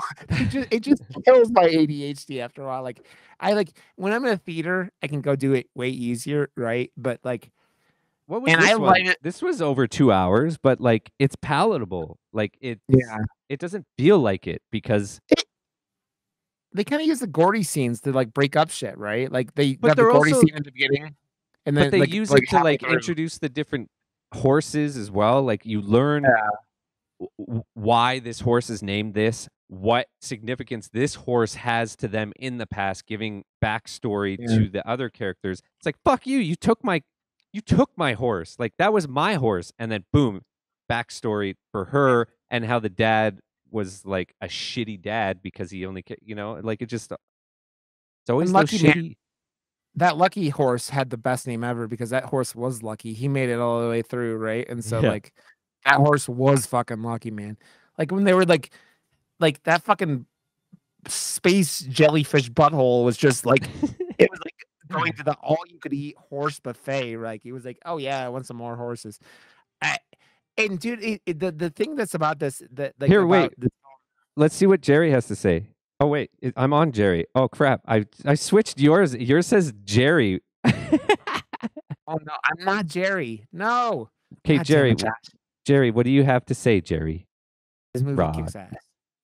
it just kills my ADHD after a while. Like I like when I'm in a theater, I can go do it way easier, right? But like, What was and I this one? like it. This was over 2 hours, but like it's palatable. Like Yeah, it doesn't feel like it because they kind of use the Gordy scenes to like break up shit, right? Like they but have the they're Gordy also scene at the beginning, and but then they like use it to halfway like through. introduce the different horses as well. Like you learn Yeah, why this horse is named this, what significance this horse has to them in the past, giving backstory yeah. to the other characters. It's like fuck you, you took my horse, like that was my horse, and then boom, backstory for her and how the dad was like a shitty dad because he only, like it's And always those Lucky Man, shitty. that Lucky horse had the best name ever because that horse was lucky. He made it all the way through, right? And so Yeah. like that horse was fucking lucky, man. Like when they were like that fucking space jellyfish butthole was just like it was like going to the all you could eat horse buffet. Like he was like, oh yeah, I want some more horses. I, and dude, the thing that's about this that like Here, wait. about this, Let's see what Jerry has to say. Oh wait, I'm on Jerry. Oh crap, I switched yours. Yours says Jerry. oh no, I'm not Jerry. No, Okay, God damn Jerry. it, Josh. Jerry, what do you have to say, Jerry? This movie Rod. kicks ass.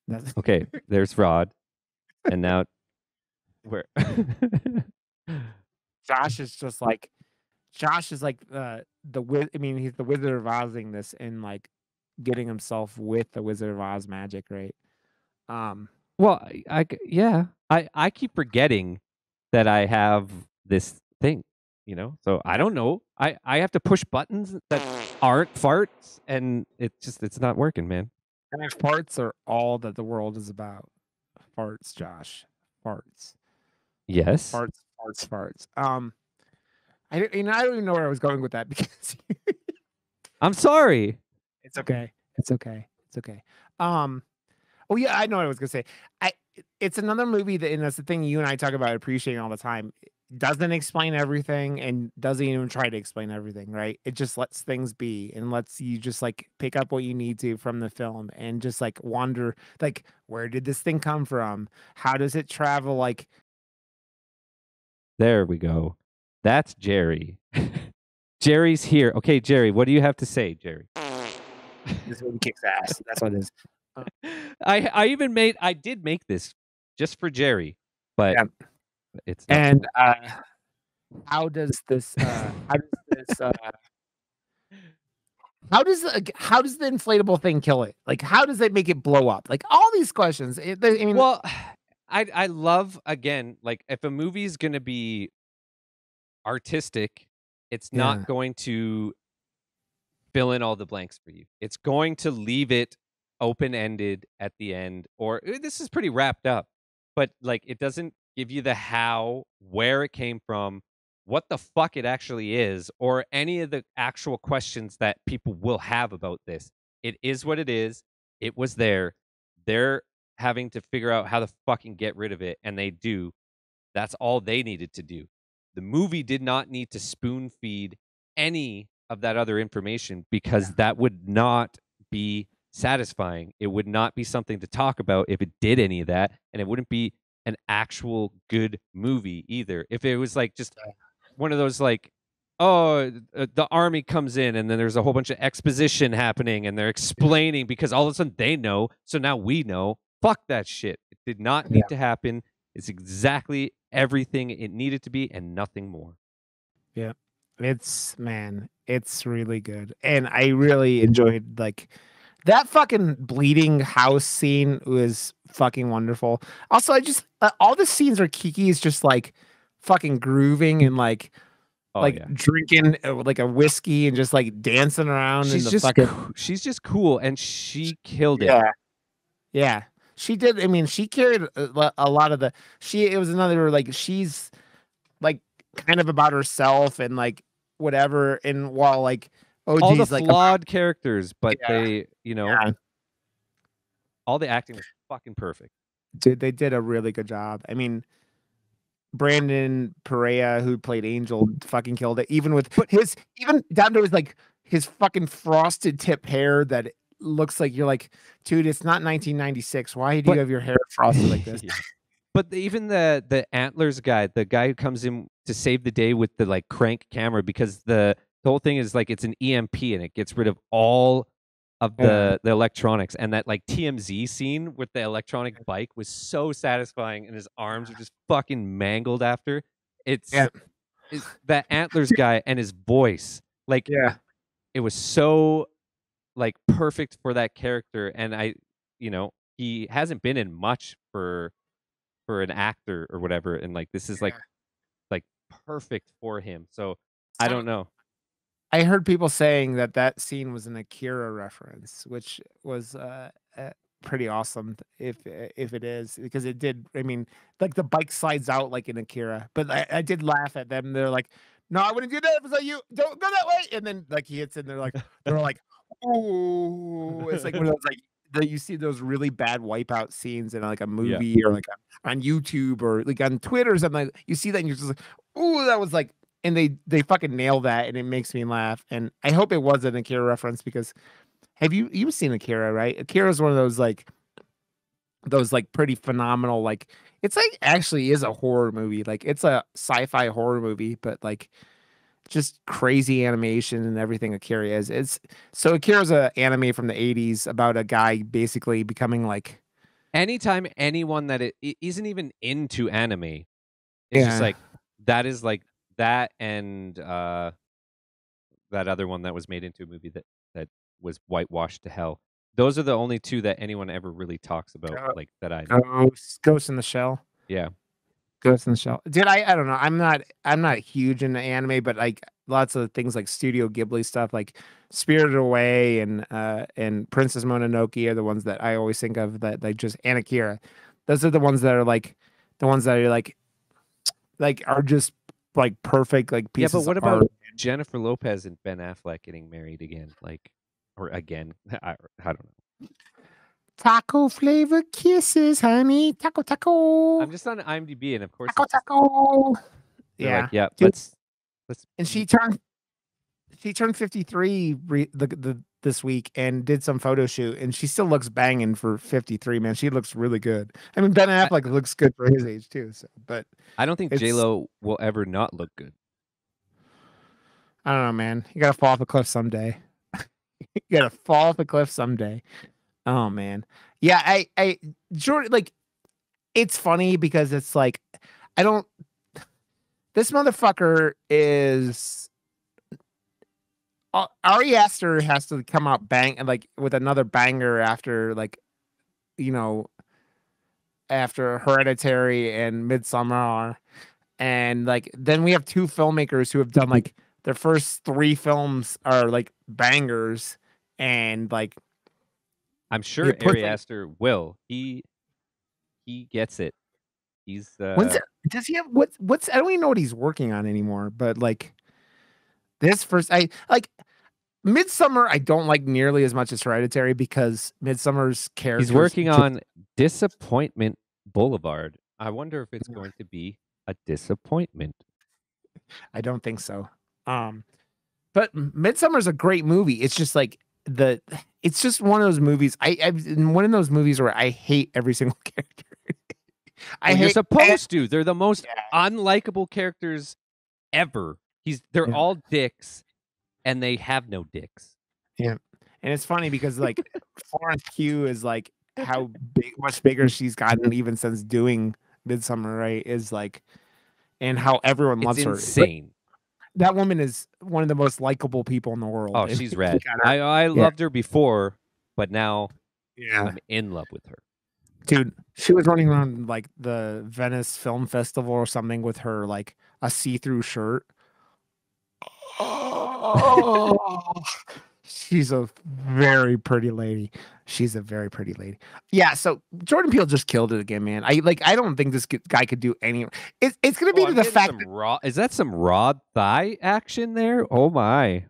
That's- Okay, there's Rod, and now where? Josh is just like Josh is like I mean, he's the Wizard of Ozing this and like getting himself with the Wizard of Oz magic, right? Um, Well, yeah, I keep forgetting that I have this thing, you know. So I don't know. I have to push buttons that aren't farts, and it's not working, man. and farts are all that the world is about. Farts, Josh. Farts. Yes. Farts, farts, farts. I don't even know where I was going with that because I'm sorry. it's okay. It's okay. It's okay. Um, oh yeah, I know what I was gonna say. It's another movie that, and that's the thing you and I talk about appreciating all the time. It doesn't explain everything and doesn't even try to explain everything, right? It just lets things be and lets you just like pick up what you need to from the film and just like wander like where did this thing come from? How does it travel? Like There we go. That's Jerry. Jerry's here. Okay, Jerry, what do you have to say, Jerry? this movie kicks ass. That's what it is. I did make this just for Jerry, but Yeah. it's not. And how does this how does this how does the inflatable thing kill it? Like how does it make it blow up? Like all these questions. I mean, Well, I love, again, like, if a movie's gonna be artistic, it's yeah, not going to fill in all the blanks for you. It's going to leave it open-ended at the end, or this is pretty wrapped up, but, like, it doesn't give you the how, where it came from, what the fuck it actually is, or any of the actual questions that people will have about this. It is what it is. It was there. They're having to figure out how to fucking get rid of it, and they do. That's all they needed to do. The movie did not need to spoon feed any of that other information because yeah, that would not be satisfying. It would not be something to talk about if it did any of that, and it wouldn't be an actual good movie either. If it was like just one of those like, oh, the army comes in and then there's a whole bunch of exposition happening and they're explaining because all of a sudden they know, so now we know. Fuck that shit. It did not yeah, need to happen. It's exactly everything it needed to be and nothing more. yeah. It's man, it's really good. And I really enjoyed like that fucking bleeding house scene was fucking wonderful. Also, I just all the scenes where Kiki is just like fucking grooving and Oh like yeah. drinking like a whiskey and just like dancing around in the fucking She's just cool and she killed it. yeah. Yeah. She did. I mean, she carried a lot of the it was another like she's like kind of about herself and like whatever and while like All the OG's like about flawed characters, but yeah. they, Yeah. all the acting was fucking perfect. Dude, they did a really good job. I mean, Brandon Perea, who played Angel, fucking killed it. Even with But his, even down to his like his fucking frosted tip hair that looks like you're like, dude, it's not 1996. Why do you but have your hair frosted like this? yeah. But even the antlers guy, the guy who comes in to save the day with the like crank camera, because the whole thing is like it's an EMP and it gets rid of all of Yeah, the electronics. And that like TMZ scene with the electronic bike was so satisfying, and his arms are just fucking mangled after. yeah, It's that antlers guy and his voice, like yeah, it was so like perfect for that character. And he hasn't been in much for an actor or whatever, and like this is yeah. like perfect for him. So I Some don't know. I heard people saying that that scene was an Akira reference, which was pretty awesome if it is because it did. I mean, like the bike slides out like in Akira, but I did laugh at them. They're like, "No, I wouldn't do that if it was like you. Don't go that way." And then like he hits, and they're like, "Ooh!" It's like one of those like that you see those really bad wipeout scenes in like a Yeah. movie or like on YouTube or like on Twitter or something. Like, you see that and you're just like, "Ooh, that was like." And they fucking nail that, and it makes me laugh. And I hope it was an Akira reference because have you've seen Akira, right? Akira is one of those like pretty phenomenal like it's like actually is a horror movie. Like it's a sci-fi horror movie, but like just crazy animation and everything Akira is. It's so Akira's a anime from the 80s about a guy basically becoming like Anytime anyone that isn't even into anime is just yeah. like, that is like that, and that other one that was made into a movie that was whitewashed to hell. Those are the only two that anyone ever really talks about, like that I know. Ghost in the Shell. Yeah. Ghost in the Shell. Dude, I don't know. I'm not huge into anime, but like lots of things like Studio Ghibli stuff, like Spirited Away and Princess Mononoke are the ones that I always think of that like just and Akira. Those are the ones that are like the ones that are like are just like perfect like Yeah, pieces but what of about art. Jennifer Lopez and Ben Affleck getting married again? Like, or again? I don't know. Taco flavor kisses, honey. Taco taco. I'm just on IMDb, and of course, Taco it's just taco. they're like, Yeah. yeah, Dude, let's. and she turned 53 this week and did some photo shoot, and she still looks banging for 53, man. She looks really good. I mean, Ben Affleck looks good for his age too. So, but I don't think it's J-Lo will ever not look good. I don't know, man. You gotta fall off a cliff someday. You gotta fall off a cliff someday. Oh man, yeah. I Jordan, like it's funny because it's like I don't. This motherfucker is. Ari Aster has to come out bang like with another banger after like you know after Hereditary and Midsummer, and like then we have two filmmakers who have done like their first three films are like bangers, and like I'm sure it puts Ari them. Aster will. He gets it. He's Does he have what's I don't even know what he's working on anymore, but like this first I like Midsummer I don't like nearly as much as Hereditary because Midsummer's characters he's working just on Disappointment Boulevard. I wonder if it's going to be a disappointment. I don't think so. But Midsummer's a great movie. It's just like it's just one of those movies. I've in one of those movies where I hate every single character. Well, you're supposed to. They're the most yeah. unlikable characters ever. They're Yeah. all dicks, and they have no dicks. Yeah, and it's funny because like Florence Pugh is like how much bigger she's gotten even since doing Midsummer, right? Is like, and how everyone It's loves her. insane. That woman is one of the most likable people in the world. Oh, And she's rad. her, I loved her before, but now yeah, I'm in love with her. dude, she was running around like the Venice Film Festival or something with her like a see-through shirt. Oh, she's a very pretty lady. She's a very pretty lady. Yeah, so Jordan Peele just killed it again, man. I don't think this guy could do any. It's gonna be to the fact that is that some raw thigh action there? Oh my,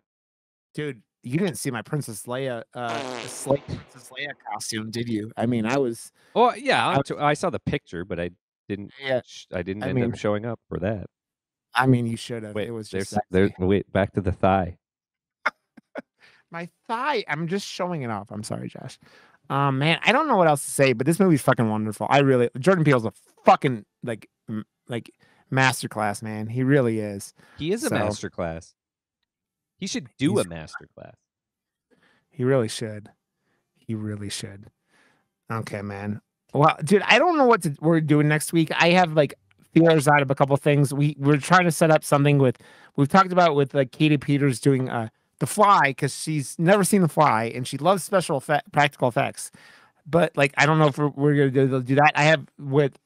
dude, you didn't see my Princess Leia, Princess Leia costume, did you? I mean, I was. Oh yeah, I saw the picture, but I didn't. Yeah, I didn't end up showing up for that. I mean, you should have. Wait, It was just there. Wait, back to the thigh. My thigh. I'm just showing it off. I'm sorry, Josh. Man, I don't know what else to say, but this movie's fucking wonderful. Jordan Peele's a fucking like masterclass, man. He really is. He is a masterclass. He should do a masterclass. He really should. He really should. Okay, man. Well, dude, I don't know what we're doing next week. I have like feelers out of a couple things. We're trying to set up something we've talked about with like Katie Peters doing The Fly because she's never seen The Fly and she loves practical effects. But like, I don't know if we're gonna do that. I have with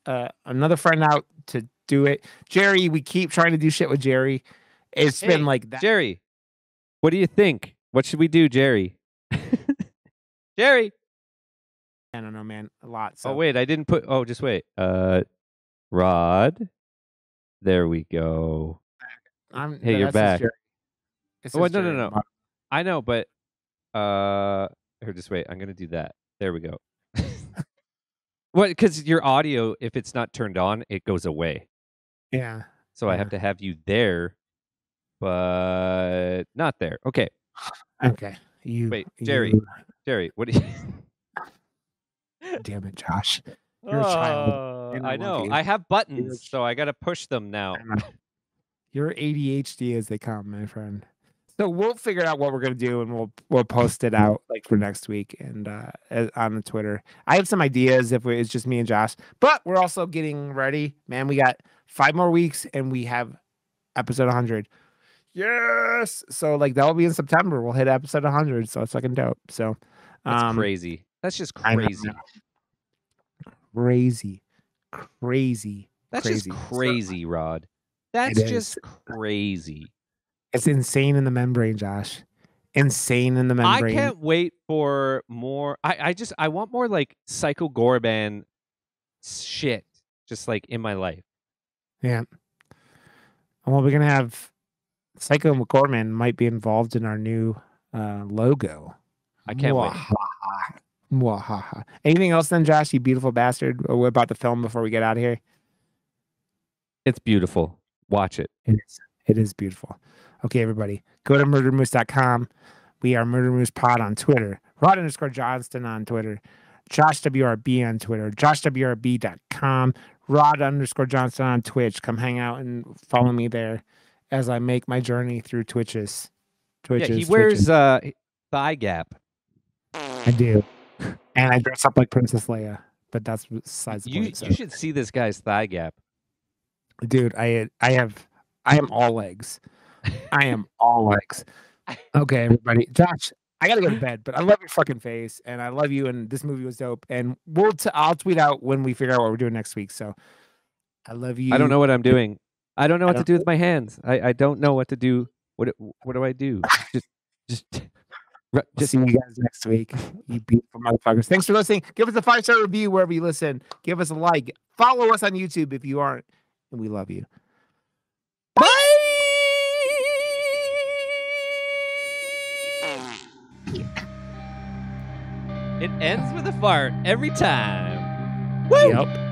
another friend out to do it. Jerry, we keep trying to do shit with Jerry. It's been like that. Jerry, what do you think? What should we do, Jerry? Jerry. I don't know, man. A lot. So. Oh wait, I didn't put. Oh, just wait. Rod. There we go. Hey, you're back. Oh no. I know, but here, just wait. I'm gonna do that. There we go. What? Because your audio, if it's not turned on, it goes away. Yeah. So I have to have you there, but not there. Okay. Okay. Wait, Jerry. Jerry, what do you? Damn it, Josh. You're a child. I know. I have buttons, so I got to push them now. You're ADHD as they come, my friend. So we'll figure out what we're gonna do, and we'll post it out like for next week and on the Twitter. I have some ideas if it's just me and Josh, but we're also getting ready, man. We got 5 more weeks, and we have episode 100. Yes. So like that'll be in September. We'll hit episode 100. So it's fucking dope. So That's crazy. That's just I know, crazy. crazy, crazy, That's just crazy. crazy, So, Rod. it That's is. just crazy. It's insane in the membrane, Josh. Insane in the I membrane. can't wait for more. I want more like Psycho Gorban shit just like in my life. Yeah. Well, we're gonna have Psycho McCorman might be involved in our new logo. I can't wait. Mwahaha. Anything else then, Josh? You beautiful bastard. Or what about the film before we get out of here? It's beautiful. Watch it. It is. It is beautiful. Okay, everybody, go to murdermoose.com. We are Murder Moose Pod on Twitter. Rod_Johnston on Twitter. Josh WRB on Twitter. JoshWRB.com. Rod_Johnston on Twitch. Come hang out and follow me there as I make my journey through Twitches. Yeah, he wears thigh gap. I do. And I dress up like Princess Leia. But that's besides the point. You should see this guy's thigh gap. Dude, I am all legs. I am all legs. Okay, everybody. Josh, I gotta go to bed, but I love your fucking face, and I love you, and this movie was dope. And I'll tweet out when we figure out what we're doing next week. So I love you. I don't know what I'm doing. I don't know what to do with my hands. I don't know what to do. What do I do? Just see you guys next week. You beautiful motherfuckers. Thanks for listening. Give us a 5-star review wherever you listen. Give us a like. Follow us on YouTube if you aren't, and we love you. Bye. It ends with a fart every time. Woo! Yep.